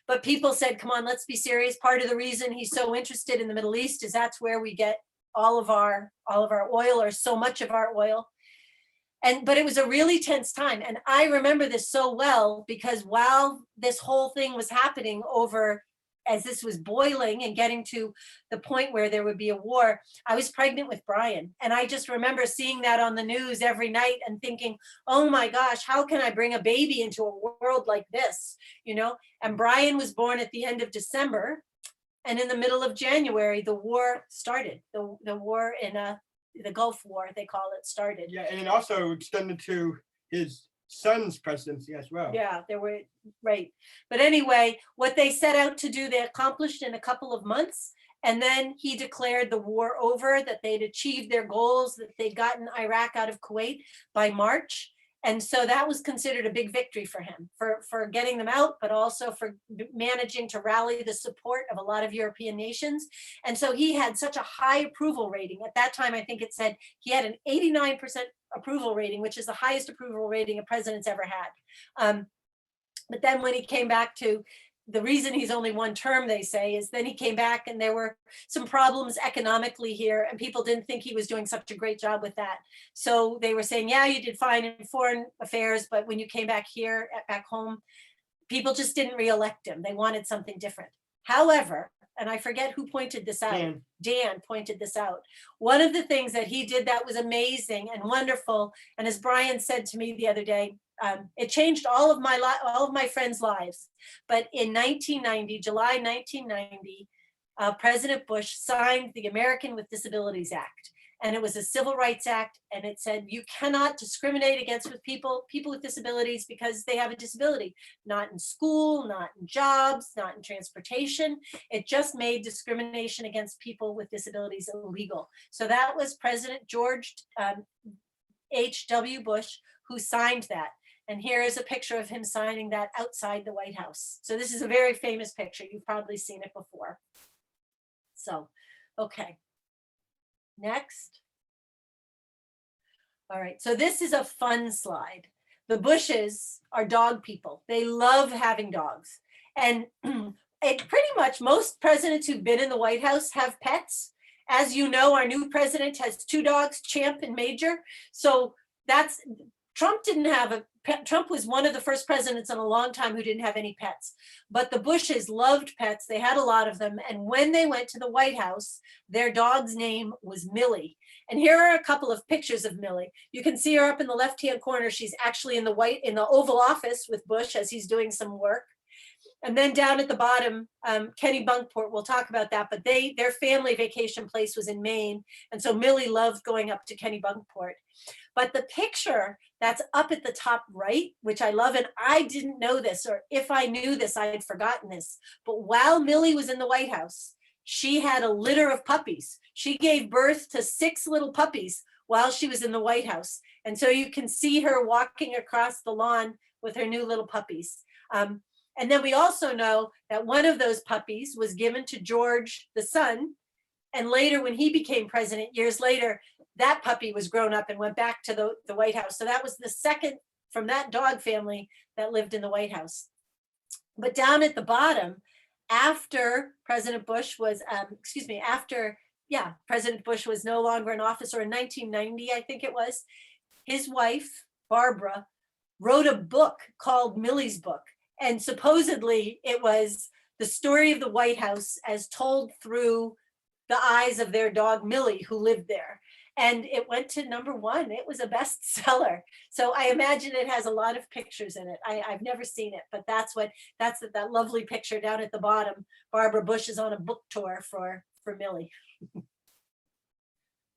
But people said, come on, let's be serious. Part of the reason he's so interested in the Middle East is that's where we get all of our oil, or so much of our oil. But it was a really tense time. And I remember this so well because while this whole thing was happening as this was boiling and getting to the point where there would be a war, I was pregnant with Brian. And I just remember seeing that on the news every night and thinking, oh my gosh, how can I bring a baby into a world like this? And Brian was born at the end of December. And in the middle of January, the war started. The war in the Gulf War, they call it, started. Yeah, and it also extended to his son's presidency as well. Yeah, they were right. But anyway, what they set out to do, they accomplished in a couple of months. And then he declared the war over, that they'd achieved their goals, that they'd gotten Iraq out of Kuwait by March. And so that was considered a big victory for him, for getting them out, but also for managing to rally the support of a lot of European nations. And so he had such a high approval rating. At that time, I think it said he had an 89% approval rating, which is the highest approval rating a president's ever had. But then when he came back to, the reason he's only one term, they say, is then he came back and there were some problems economically here and people didn't think he was doing such a great job with that. So they were saying, yeah, you did fine in foreign affairs, but when you came back here, back home, people just didn't reelect him. They wanted something different. However, and I forget who pointed this out. Dan pointed this out. One of the things that he did that was amazing and wonderful, and as Brian said to me the other day, it changed all of my friends' lives. But in 1990, July 1990, President Bush signed the American with Disabilities Act. And it was a civil rights act. And it said, you cannot discriminate against people with disabilities because they have a disability, not in school, not in jobs, not in transportation. It just made discrimination against people with disabilities illegal. So that was President George H.W. Bush who signed that. And here is a picture of him signing that outside the White House. So this is a very famous picture. You've probably seen it before. So, okay. Next. All right, so this is a fun slide. The Bushes are dog people. They love having dogs. And pretty much most presidents who've been in the White House have pets. As you know, our new president has two dogs, Champ and Major. So Trump didn't have a pet. Trump was one of the first presidents in a long time who didn't have any pets. But the Bushes loved pets. They had a lot of them. And when they went to the White House, their dog's name was Millie. And here are a couple of pictures of Millie. You can see her up in the left-hand corner. She's actually in the Oval Office with Bush as he's doing some work. And then down at the bottom, Kennebunkport, we'll talk about that, but their family vacation place was in Maine. And so Millie loved going up to Kennebunkport. But the picture that's up at the top right, which I love, and I didn't know this, or if I knew this, I had forgotten this. But while Millie was in the White House, she had a litter of puppies. She gave birth to 6 little puppies while she was in the White House. And so you can see her walking across the lawn with her new little puppies. And then we also know that one of those puppies was given to George, the son. And later, when he became president, years later, that puppy was grown up and went back to the White House. So that was the second from that dog family that lived in the White House. But down at the bottom, after President Bush was, President Bush was no longer in office, or in 1990, I think it was, his wife, Barbara, wrote a book called Millie's Book. And supposedly it was the story of the White House as told through the eyes of their dog, Millie, who lived there. And it went to #1. It was a bestseller. So I imagine it has a lot of pictures in it. I've never seen it, but that's that lovely picture down at the bottom. Barbara Bush is on a book tour for Millie.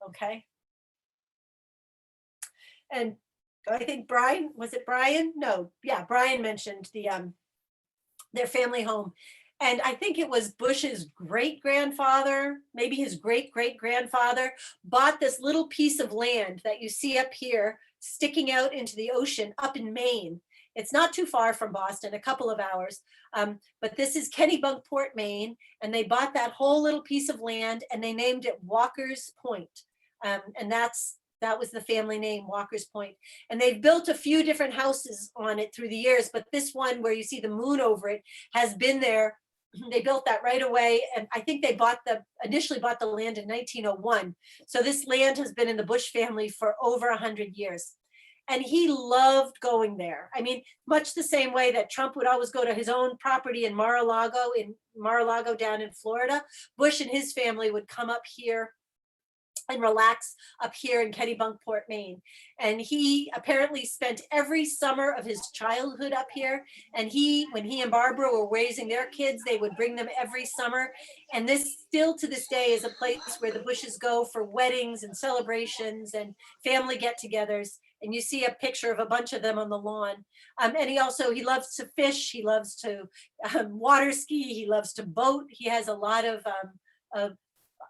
Okay. And I think Brian, was it Brian? No, yeah, Brian mentioned their family home. And I think it was Bush's great-grandfather, maybe his great-great-grandfather, bought this little piece of land that you see up here sticking out into the ocean up in Maine. It's not too far from Boston, a couple of hours. But this is Kennebunkport, Maine. And they bought that whole little piece of land and they named it Walker's Point. And that was the family name, Walker's Point. And they've built a few different houses on it through the years, but this one where you see the moon over it has been there. They built that right away. And I think they initially bought the land in 1901. So this land has been in the Bush family for over 100 years. And he loved going there. I mean, much the same way that Trump would always go to his own property in Mar-a-Lago down in Florida, Bush and his family would come up here and relax up here in Kennebunkport, Maine. And he apparently spent every summer of his childhood up here. And when he and Barbara were raising their kids, they would bring them every summer. And this still to this day is a place where the Bushes go for weddings and celebrations and family get-togethers. And you see a picture of a bunch of them on the lawn. And he loves to fish. He loves to water ski. He loves to boat. He has a lot of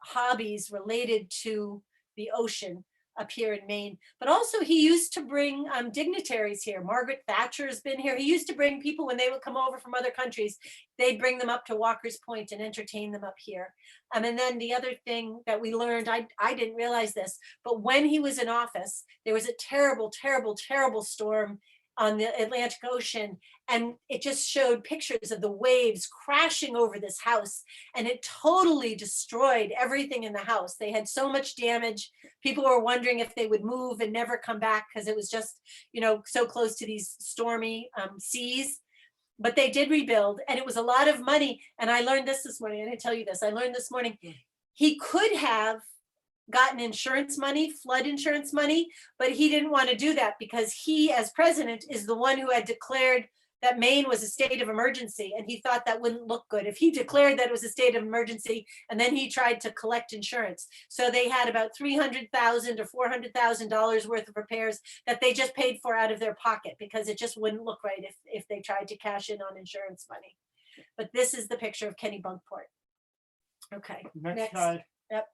hobbies related to the ocean up here in Maine. But also he used to bring dignitaries here. Margaret Thatcher has been here. He used to bring people when they would come over from other countries, they'd bring them up to Walker's Point and entertain them up here. And then the other thing that we learned, I didn't realize this, but when he was in office, there was a terrible, terrible, terrible storm on the Atlantic Ocean. And it just showed pictures of the waves crashing over this house. And it totally destroyed everything in the house. They had so much damage. People were wondering if they would move and never come back because it was just, so close to these stormy seas. But they did rebuild, and it was a lot of money. And I learned this morning. I didn't tell you this. I learned this morning. He could have gotten insurance money, flood insurance money, but he didn't want to do that because he, as president, is the one who had declared that Maine was a state of emergency, and he thought that wouldn't look good if he declared that it was a state of emergency and then he tried to collect insurance. So they had about $300,000 or $400,000 worth of repairs that they just paid for out of their pocket because it just wouldn't look right if they tried to cash in on insurance money. But this is the picture of Kennebunkport. Okay, Next slide. Yep.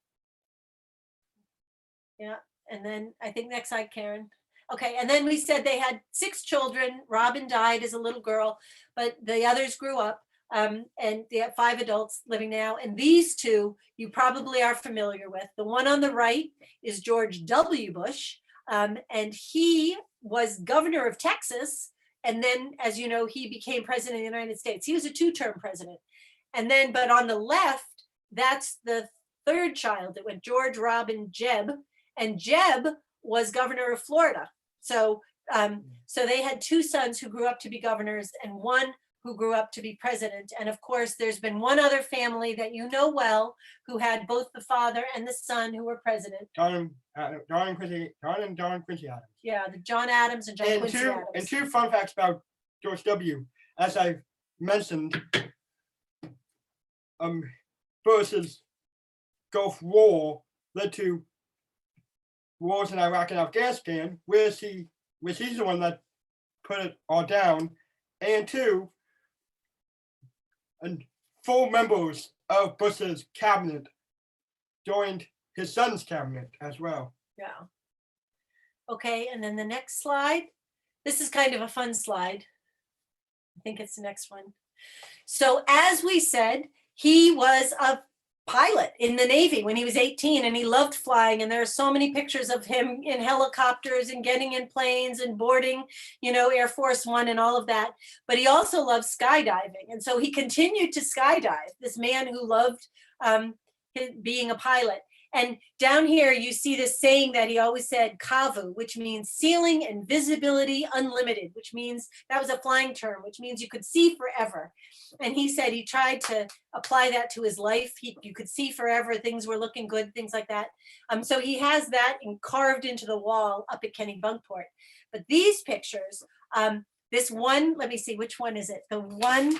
Yeah, and then I think next slide, Karen. Okay, and then we said they had 6 children. Robin died as a little girl, but the others grew up, and they have 5 adults living now. And these 2 you probably are familiar with. The one on the right is George W. Bush, and he was governor of Texas. And then, as you know, he became president of the United States. He was a 2-term president. And then, but on the left, that's the 3rd child that went, George Robin Jeb. And Jeb was governor of Florida. So they had 2 sons who grew up to be governors and 1 who grew up to be president. And of course, there's been one other family that you know well who had both the father and the son who were president. John and Quincy Adams. Yeah, the John Adams and John Quincy Adams. And 2 fun facts about George W. As I mentioned, Bush's Gulf War led to wars in Iraq and Afghanistan, which he's the one that put it all down. And 2, and full members of Bush's cabinet joined his son's cabinet as well. Yeah. Okay, and then the next slide. This is kind of a fun slide. I think it's the next one. So as we said, he was a pilot in the Navy when he was 18 and he loved flying. And there are so many pictures of him in helicopters and getting in planes and boarding, you know, Air Force One and all of that. But he also loved skydiving. And so he continued to skydive, this man who loved being a pilot. And down here, you see this saying that he always said, kavu, which means ceiling and visibility unlimited, which means that was a flying term, which means you could see forever. And he said he tried to apply that to his life. You could see forever, things were looking good, things like that. So he has that carved into the wall up at Kennebunkport. But these pictures, this one, let me see, which one is it? The one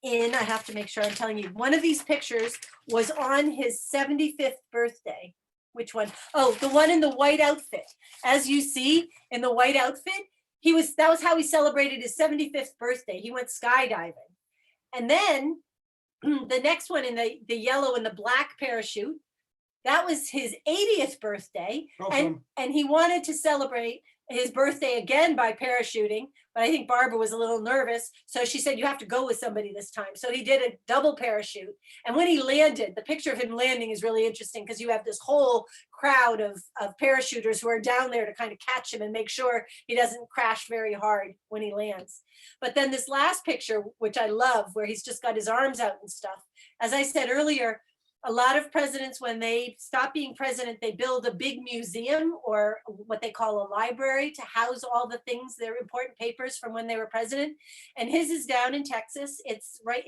I have to make sure I'm telling you, one of these pictures was on his 75th birthday. Which one? Oh, the one in the white outfit. As you see in the white outfit, that was how he celebrated his 75th birthday. He went skydiving. And then the next one in the yellow and the black parachute, that was his 80th birthday. Awesome. And he wanted to celebrate his birthday again by parachuting, but I think Barbara was a little nervous. So she said, you have to go with somebody this time. So he did a double parachute. And when he landed, the picture of him landing is really interesting because you have this whole crowd of parachuters who are down there to kind of catch him and make sure he doesn't crash very hard when he lands. But then this last picture, which I love, where he's just got his arms out and stuff. As I said earlier, a lot of presidents, when they stop being president, they build a big museum or what they call a library to house all the things, their important papers from when they were president. And his is down in Texas. It's right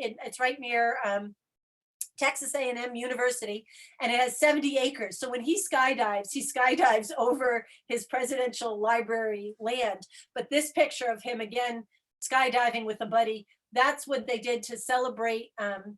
near Texas A&M University, and it has 70 acres. So when he skydives over his presidential library land. But this picture of him again skydiving with a buddy, that's what they did to celebrate the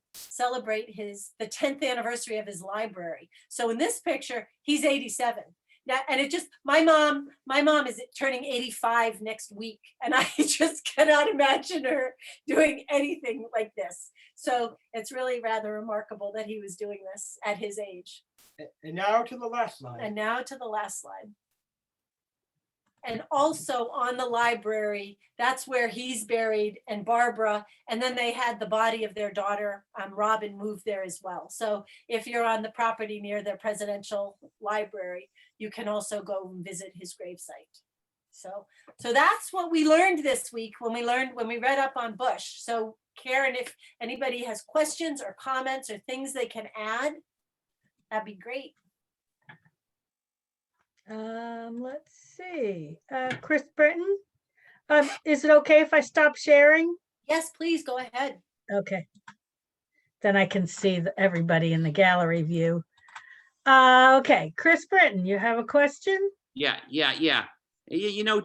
10th anniversary of his library. So in this picture, he's 87. Now, and it just, my mom is turning 85 next week, and I just cannot imagine her doing anything like this. So it's really rather remarkable that he was doing this at his age. And now to the last slide. And now to the last slide. And also on the library, that's where he's buried, and Barbara, and then they had the body of their daughter, Robin, moved there as well. So if you're on the property near their presidential library, you can also go and visit his gravesite. So that's what we learned this week when we read up on Bush. So Karen, if anybody has questions or comments or things they can add, that'd be great. Let's see. Chris Britton, is it okay if I stop sharing? Yes, please go ahead. Okay. Then I can see everybody in the gallery view. Okay, Chris Britton, you have a question? Yeah. You know,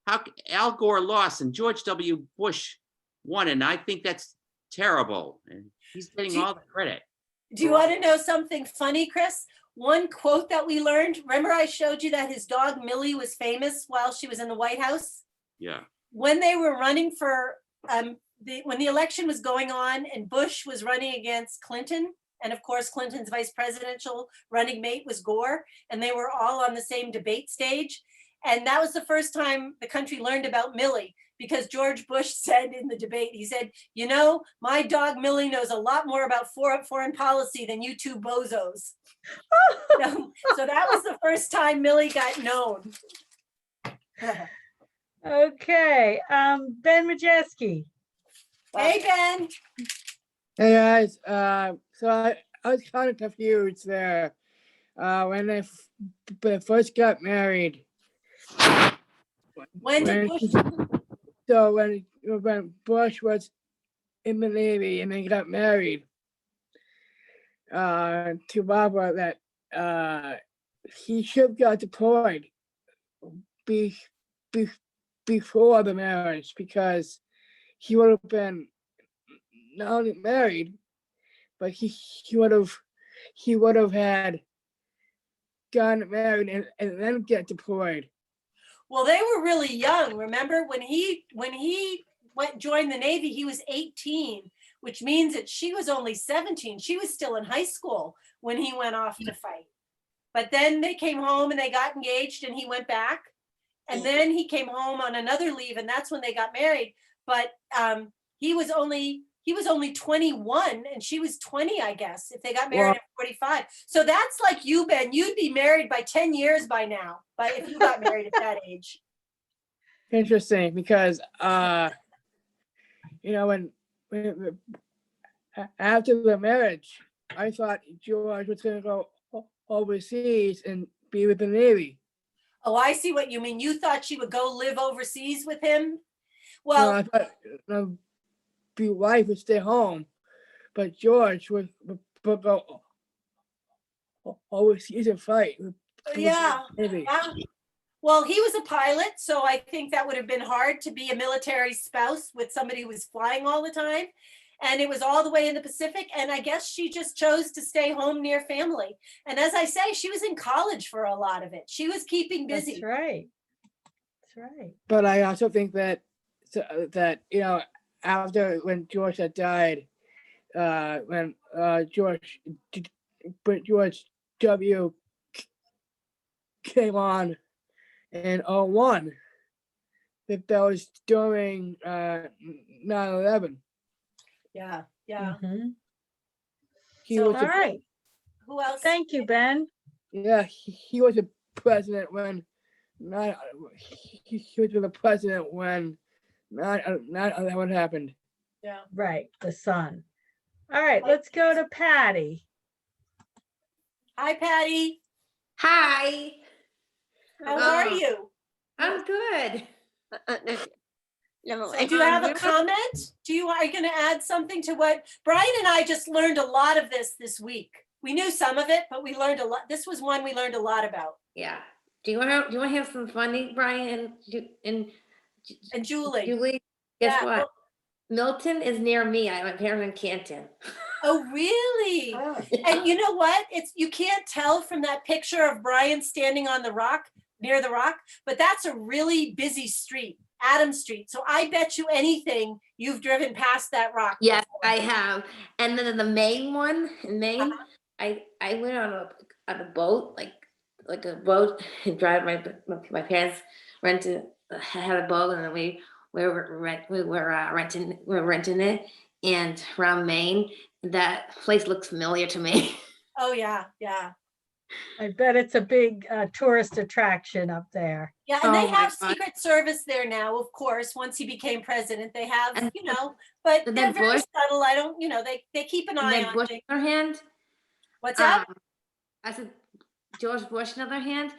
how Al Gore lost and George W. Bush won, and I think that's terrible. And he's getting all the credit. Do you want to know something funny, Chris? One quote that we learned, remember I showed you that his dog Millie was famous while she was in the White House? Yeah. When they were running for, when the election was going on and Bush was running against Clinton, and of course Clinton's vice presidential running mate was Gore, and they were all on the same debate stage. And that was the first time the country learned about Millie, because George Bush said in the debate, he said, you know, my dog Millie knows a lot more about foreign policy than you two bozos. So that was the first time Millie got known. Okay, Ben Majeski. Hey, Ben. Hey guys, so I was kind of confused there when they first got married. When did Bush? So when Bush was in the Navy and they got married to Barbara, that he should have got deployed before the marriage, because he would have been not only married, but he would have had gotten married and then get deployed. Well, they were really young. Remember when he joined the Navy, he was 18. which means that she was only 17. She was still in high school when he went off to fight. But then they came home and they got engaged and he went back. And then he came home on another leave and that's when they got married. But he was only 21 and she was 20, I guess, if they got married at 45. So that's like you, Ben. You'd be married by 10 years by now, but if you got married at that age. Interesting, because you know, when after the marriage, I thought George was gonna go overseas and be with the Navy. Oh, I see what you mean. You thought she would go live overseas with him? No, Well, I thought the wife would stay home, but George would go overseas and fight. with yeah. the Navy. Yeah. Well, he was a pilot, so I think that would have been hard to be a military spouse with somebody who was flying all the time. And it was all the way in the Pacific. And I guess she just chose to stay home near family. And as I say, she was in college for a lot of it. She was keeping busy. That's right. That's right. But I also think that you know, after when George had died, when George W came on in 01, that was during 9/11. Yeah, yeah. Mhm. He So- was All the, right. Who else? Thank you, Ben. yeah, he was the president when he was the president when 9/11 happened. Yeah. Right, the son. All right, let's go to Patty. Hi, Patty. Hi, How are you? I'm good. Never So mind. do you have a comment? Are you going to add something to what Brian and I just learned a lot of this week? We knew some of it, but we learned a lot. This was one we learned a lot about. Yeah. Do you want to have some funny, Brian and And Julie. Julie? Guess Yeah, what? well- Milton is near me. I'm at Heffernan, Canton. Oh, really? And you know what? You can't tell from that picture of Brian standing on the rock, near the rock, but that's a really busy street, Adams Street. So I bet you anything you've driven past that rock. Yes, before. I have. And then the main one in Maine, Uh-huh. I went on a boat, like a boat, and drive my parents had a boat, and then we were renting it, and around Maine, that place looks familiar to me. Oh, yeah, yeah. I bet it's a big tourist attraction up there. Yeah, and they Oh my have God. Secret Service there now, of course, once he became president, they have, And- but and they're then very Bush- I don't, they keep an And eye then on Bush, things. on the other hand, What's that? I said George Bush, on the other hand,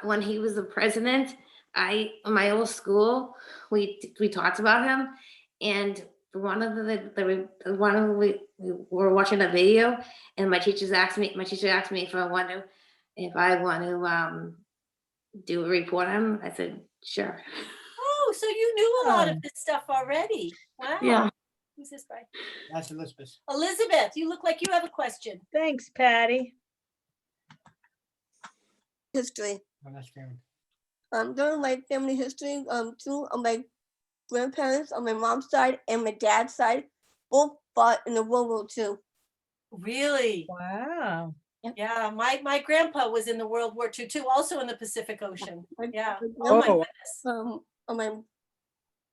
when he was the president, in my old school, we talked about him, and one of we were watching a video, and my teacher asked me if I want to do a report on him. I said sure. Oh, so you knew a lot Oh. of this stuff already. Wow. Yeah. Who's this by? That's Elizabeth. Elizabeth, you look like you have a question. Thanks, Patty. History. Oh, that's Karen. During my family history, two of my grandparents on my mom's side and my dad's side both fought in the World War II. Really? Wow. Yeah, my grandpa was in the World War II too, also in the Pacific Ocean. My- Yeah. my Oh my Oh. goodness. On my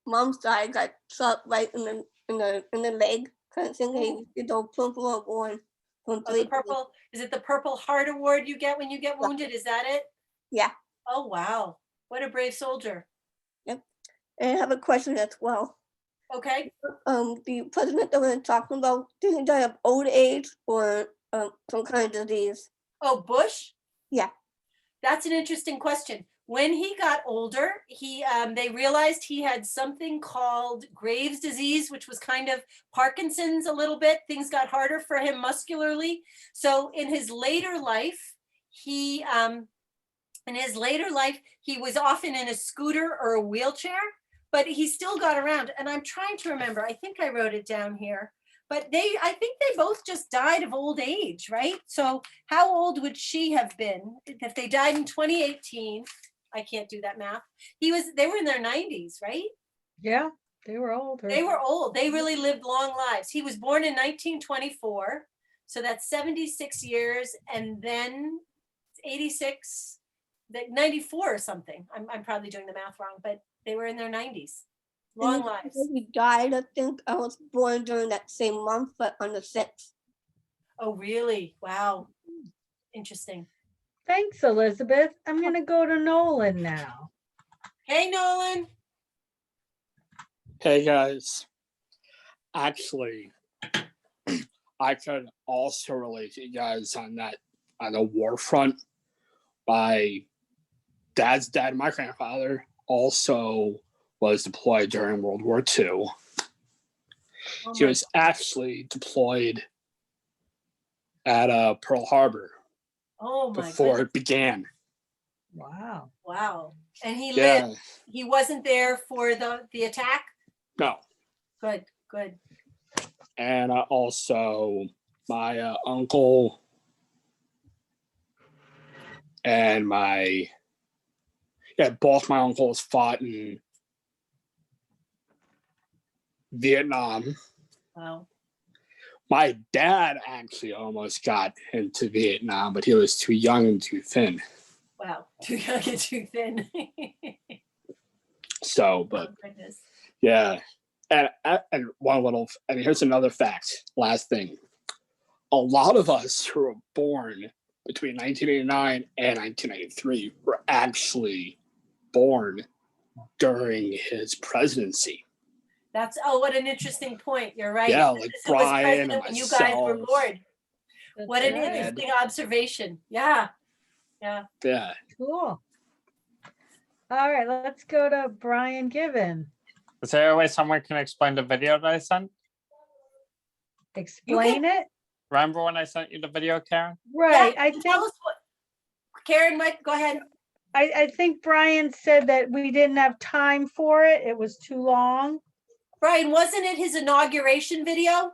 mom's side got shot right in the leg. Couldn't think he purple award from Oh, the purple, is it the Purple Heart Award you get when you get wounded? Is that it? Yeah. Oh, wow. What a brave soldier. And I have a question as well. Okay. The president that we're talking about, did he die of old age or some kind of disease? Oh, Bush? Yeah. That's an interesting question. When he got older, they realized he had something called Graves' disease, which was kind of Parkinson's a little bit. Things got harder for him muscularly. So in his later life, he was often in a scooter or a wheelchair, but he still got around. And I'm trying to remember, I think I wrote it down here, but I think they both just died of old age, right? So how old would she have been if they died in 2018? I can't do that math. They were in their 90s, right? Yeah. They were older. They were old. They really lived long lives. He was born in 1924. So that's 76 years. And then 86, 94 or something. I'm probably doing the math wrong, but they were in their 90s. Long And lives. he died, I think I was born during that same month, but on the 6th. Oh, really? Wow. Interesting. Thanks, Elizabeth. I'm going to go to Nolan now. Hey, Nolan. Hey guys, actually, I could also relate to you guys on the war front. My dad's dad, my grandfather, also was deployed during World War II. Oh He my- was actually deployed at Pearl Harbor oh my before goodness. it began. Wow. Wow. And he Yeah, lived. He wasn't there for the attack? no. Good, good. And also my uncle and both my uncles fought in Vietnam. Wow. My dad actually almost got into Vietnam, but he was too young and too thin. Wow. Too young and too thin. So, but Oh, goodness. yeah. And here's another fact. Last thing. A lot of us who were born between 1989 and 1993 were actually born during his presidency. What an interesting point. You're right. Yeah, like Who was Brian president and when you guys were myself. born. That's What an right. interesting observation. Yeah. Yeah. Yeah. Cool. All right, let's go to Brian Given. Is there a way someone can explain the video that I sent? Explain it. Remember when I sent you the video, Karen? Right. Yeah, I tell think us Karen, Mike, go ahead. I think Brian said that we didn't have time for it. It was too long. Brian, wasn't it his inauguration video?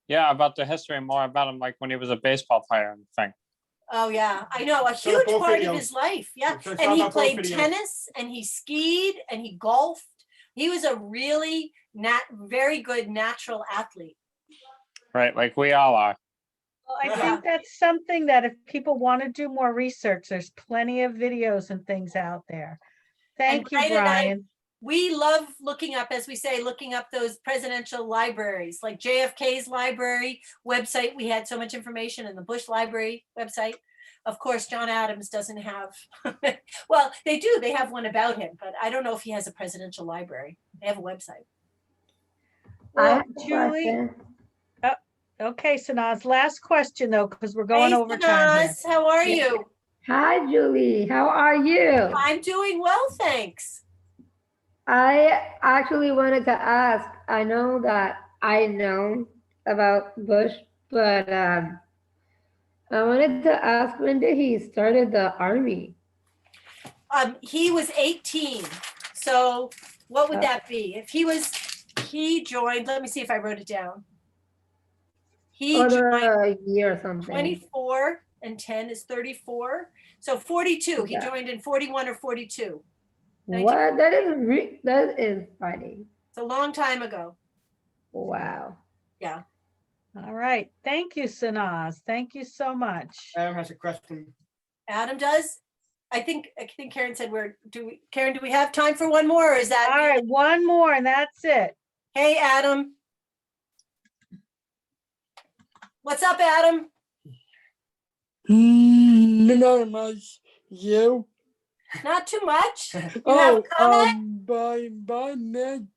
Yeah, about the history, more about him, like when he was a baseball player and thing. Oh yeah, I know, a So huge both part videos. of his life. Yeah, So it's and all he about both played videos. tennis and he skied and he golfed. He was a really very good natural athlete. Right, like we all are. Well, I Yeah. think that's something that if people want to do more research, there's plenty of videos and things out there. Thank you, Brian and I- Brian. We love looking up, as we say, looking up those presidential libraries, like JFK's library website. We had so much information in the Bush Library website. Of course, John Adams doesn't have, well, they do, they have one about him, but I don't know if he has a presidential library. They have a website. Well, Julie. Okay, Sanaz, last question though, because we're going Hey, over time here. Sanaz, how are you? Hi, Julie. How are you? I'm doing well, thanks. I actually wanted to ask. I know that I know about Bush, but I wanted to ask, when did he started the army? He was 18. So what would that be? If he joined, let me see if I wrote it down. He Or joined a year or something. 24 and 10 is 34. So 42. He Yeah. joined in 41 or 42. What? That is funny. It's a long time ago. Wow. Yeah. All right. Thank you, Sanaz. Thank you so much. Adam has a question. Adam does. I think Karen said Karen, do we have time for one more, or is that? All right, one more and that's it. Hey, Adam. What's up, Adam? Not much. You? Not too much. You have a Oh, comment? by meant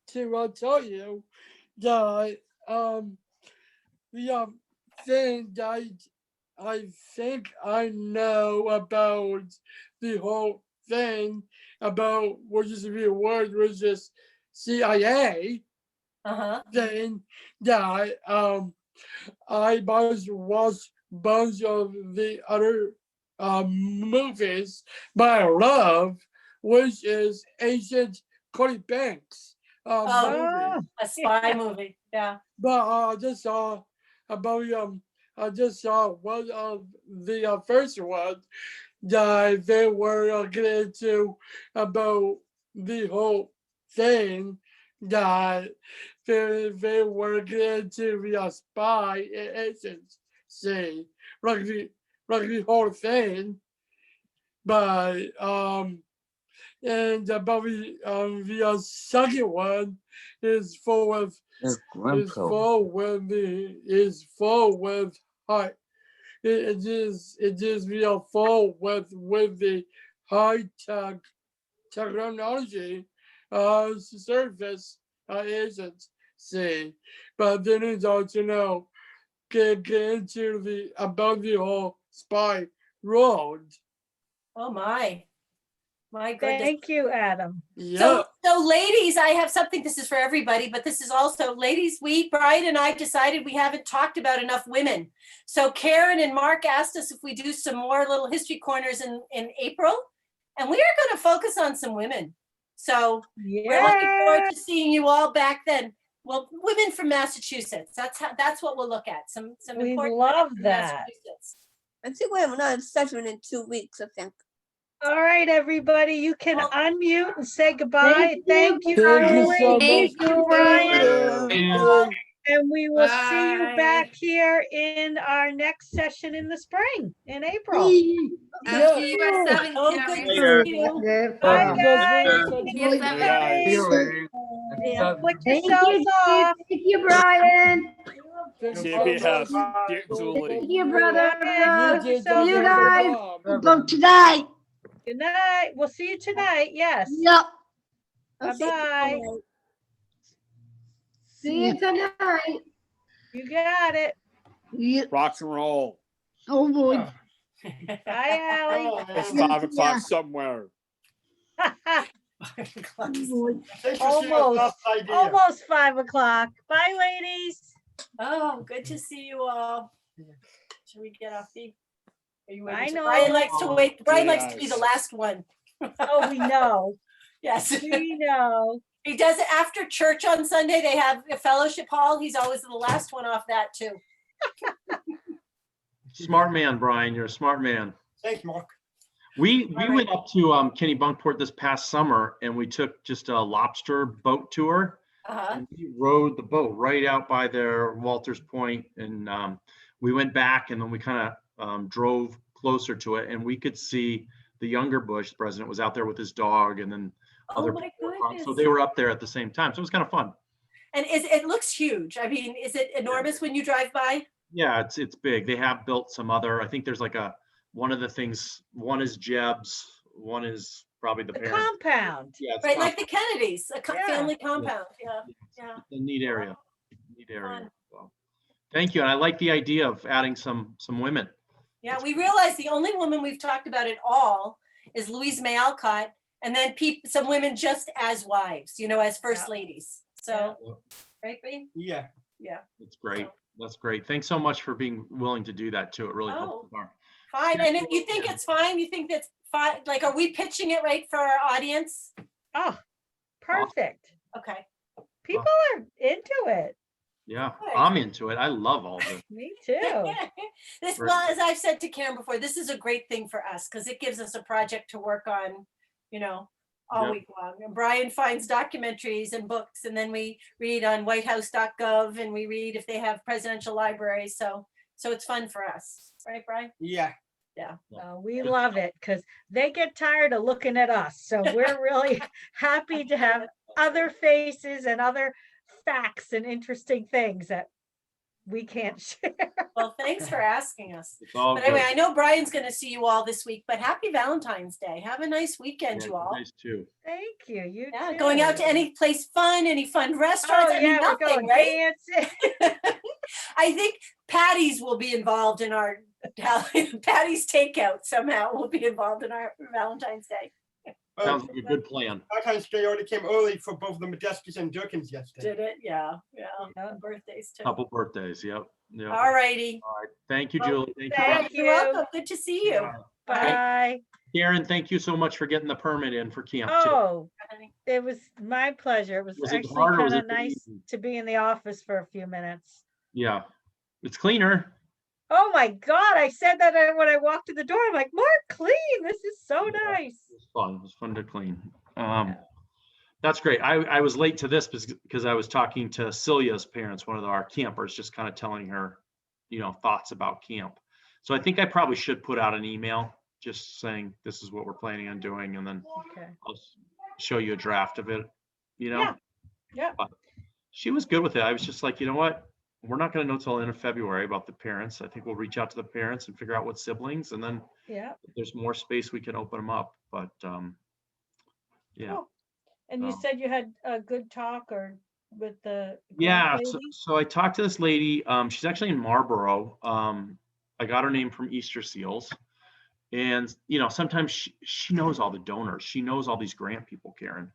to tell you that the thing I think I know about the whole thing about what used to be a word was just CIA Uh-huh. thing that I watched bunch of the other movies, but I love, which is Agent Cody Banks movie. A spy movie. Yeah. But I just saw one of the first one that they were getting into about the whole thing that they were going to be a spy agency, like the whole thing. But and about the second one is full with high. It is real full with the high tech technology service agency, but then it's also get into the about the whole spy world. Oh my goodness. Thank you, Adam. Yeah. So ladies, I have something, this is for everybody, but this is also, ladies, Brian and I decided we haven't talked about enough women. So Karen and Mark asked us if we do some more little history corners in April, and we are going to focus on some women. So we're looking forward to seeing you all back then. Well, women from Massachusetts, that's what we'll look at. Some We important love women from that. Massachusetts. I think we have another session in 2 weeks, I think. All right, everybody, you can Well, unmute and say goodbye. Thank you. Thank you, Thank you Julie. so Thank Thank you, you, Brian. much. And we will see you Bye. back here in our next session in the spring, in April. I'll see you at 7, Oh, Karen. good to see you. Good. Bye, guys. Yes, Bye. Yeah, flick Thank yourselves you, off. thank you, Brian. CPF, Thank you, brother. Yeah, flick yourselves You off. guys. Go tonight. Good night. We'll see you tonight. Yes. Yep. I'll see you Bye-bye. tonight. See you tonight. You got it. Yep. Rock and roll. Oh boy. Bye, Allie. It's 5 o'clock somewhere. Thanks for sharing Almost. that idea. Almost 5 o'clock. Bye, ladies. Oh, good to see you all. Should we get off the? Are you I waiting? know. Brian likes to wait. Brian likes to be the Yes. last one. Oh, we know. Yes. We know. He does it after church on Sunday. They have a fellowship hall. He's always the last one off that too. Smart man, Brian. You're a smart man. Thanks, Mark. We All went up to Kennebunkport this past summer, and we took just a lobster boat tour. Uh-huh. And we rode the boat right out by there, Walters Point, and we went back, and then we kind of drove closer to it, and we could see the younger Bush president was out there with his dog, and then Oh other my people were on. So goodness. they were up there at the same time. So it was kind of fun. And it looks huge. I mean, is it enormous when you drive by? Yeah, it's big. They have built some other. I think there's like one of the things. One is Jeb's. One is probably the The parent. compound. Yeah, it's Right, fun. like the Kennedys, Yeah. family compound. Yeah, yeah. a neat area. Neat area. Fun. So, thank you. And I like the idea of adding some women. Yeah, we realize the only woman we've talked about at all is Louise May Alcott, and then some women just as wives, as first ladies. So, right, Bree? Yeah. Yeah. That's great. That's great. Thanks so much for being willing to do that too. It really helps. Oh. Fine. And if you think it's fine, you think that's fine. Like, are we pitching it right for our audience? Oh, perfect. Okay. People are into it. Yeah, Good. I'm into it. I love all this. Me too. Well, as I've said to Karen before, this is a great thing for us because it gives us a project to work on, all Yep. week long. And Brian finds documentaries and books, and then we read on whitehouse.gov and we read if they have presidential libraries. So it's fun for us. Right, Brian? Yeah. We love it because they get tired of looking at us. So we're really happy to have other faces and other facts and interesting things that we can't share. Well, thanks for asking us. It's all But anyway, good. I know Brian's going to see you all this week, but happy Valentine's Day. Have a nice weekend, Yeah, you all. nice too. Thank you. You Yeah, too. going out to any place fun, any fun restaurants. Oh, I mean, yeah, we're nothing, going right? dancing. I think Patty's will be involved in our Patty's takeout somehow will be involved in our Valentine's Day. Sounds like a good plan. Valentine's Day already came early for both the Modestis and Durkins yesterday. Did it? Yeah. Birthdays too. Couple birthdays. Yep. Yep. All righty. All right. Thank you, Well, Julie. Thank you. thank Brian. You're you. welcome. Good to see you. Bye. Karen, thank you so much for getting the permit in for camp too. Oh, it was my pleasure. It was Was it actually hard or was kind it of nice easy? to be in the office for a few minutes. Yeah, it's cleaner. Oh my God, I said that when I walked in the door. I'm like, more clean. This is so nice. It was fun. It was fun to clean. That's great. I was late to this because I was talking to Celia's parents, one of our campers, just kind of telling her, thoughts about camp. So I think I probably should put out an email just saying this is what we're planning on doing, and then Okay. I'll show you a draft of it, Yeah. Yeah. But she was good with it. I was just like, you know what? We're not going to know till the end of February about the parents. I think we'll reach out to the parents and figure out what siblings, and then Yeah. if there's more space, we can open them up. But yeah. Cool. And you said you had a good talk with the Yeah, grant so, lady? so I talked to this lady. She's actually in Marlboro. I got her name from Easter Seals, and sometimes she knows all the donors. She knows all these grant people, Karen.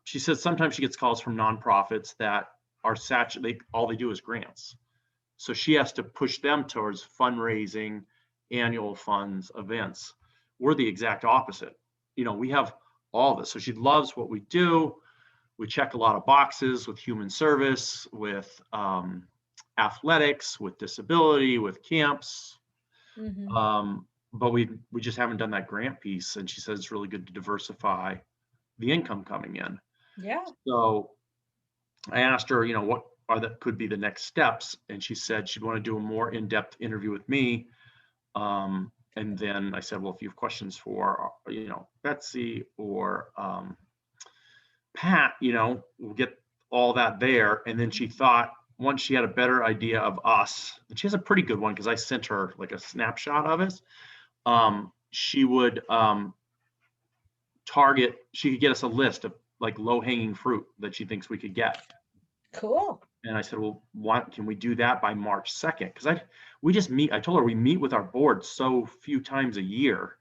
She says sometimes she gets calls from nonprofits that are all they do is grants. So she has to push them towards fundraising, annual funds, events. We're the exact opposite. We have all this. So she loves what we do. We check a lot of boxes with human service, with athletics, with disability, with camps. But we just haven't done that grant piece. And she says it's really good to diversify the income coming in. Yeah. So I asked her, what could be the next steps, and she said she'd want to do a more in-depth interview with me. And then I said, well, if you have questions for Betsy or Pat, we'll get all that there. And then she thought once she had a better idea of us, and she has a pretty good one because I sent her like a snapshot of us, she would she could get us a list of like low-hanging fruit that she thinks we could get. Cool. And I said, well, can we do that by March 2nd? Because I told her we meet with our board so few times a year.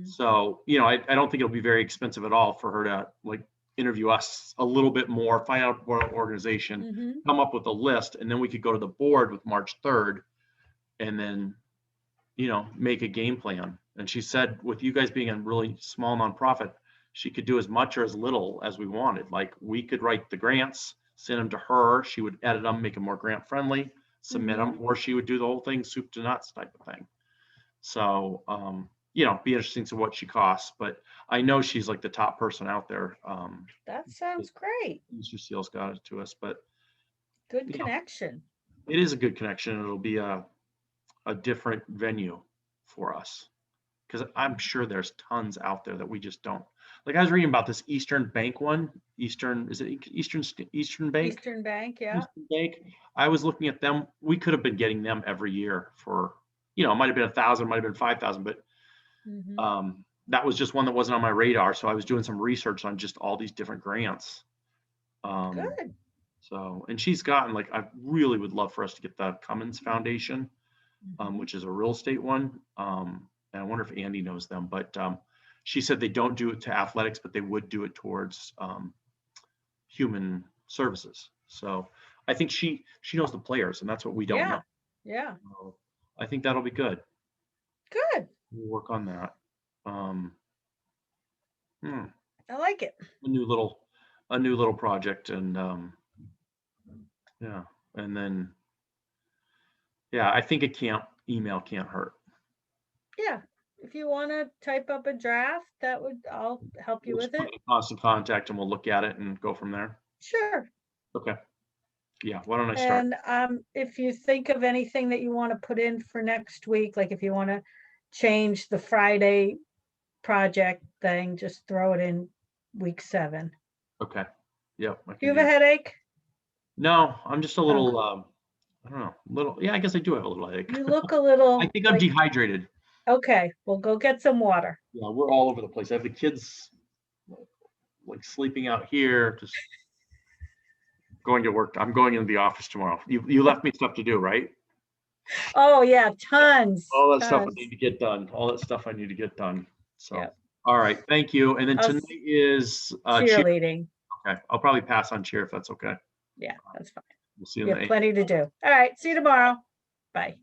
So, I don't think it'll be very expensive at all for her to like interview us a little bit more, find out what our organization, come up with a list, and then we could go to the board with March 3rd and then, make a game plan. And she said, with you guys being a really small nonprofit, she could do as much or as little as we wanted. Like we could write the grants, send them to her. She would edit them, make them more grant friendly, submit them, or she would do the whole thing, soup to nuts type of thing. So, be interesting to what she costs, but I know she's like the top person out there. That sounds great. Mr. Seals got it to us, but good connection. It is a good connection. It'll be a different venue for us because I'm sure there's tons out there that we just don't. Like I was reading about this Eastern Bank one. Is it Eastern Bank? Eastern Bank, yeah. Eastern Bank. I was looking at them. We could have been getting them every year for, it might have been 1,000, might have been 5,000, but that was just one that wasn't on my radar. So I was doing some research on just all these different grants. Good. So, and she's gotten I really would love for us to get the Cummins Foundation, which is a real estate one. And I wonder if Andy knows them, but she said they don't do it to athletics, but they would do it towards human services. So I think she knows the players, and that's what we don't know. Yeah. So I think that'll be good. Good. We'll work on that. I like it. A new little project, and yeah, and then I think email can't hurt. Yeah. If you want to type up a draft, I'll help you with it. Constant contact, and we'll look at it and go from there. Sure. Okay. Yeah. Why don't I start? And if you think of anything that you want to put in for next week, like if you want to change the Friday project thing, just throw it in week 7. Okay. Yep. Do you have a headache? No, I'm just a little, I don't know, yeah, I guess I do have a little headache. You look a little. I think I'm dehydrated. Okay, well, go get some water. Yeah, we're all over the place. I have the kids like sleeping out here, just going to work. I'm going into the office tomorrow. You left me stuff to do, right? Oh yeah, tons. All that stuff I need to get done. So, Yep. All right, thank you. And then tonight is cheerleading. Okay, I'll probably pass on cheer if that's okay. Yeah, that's fine. We'll see you We in have plenty to do. All right, see you tomorrow. Bye.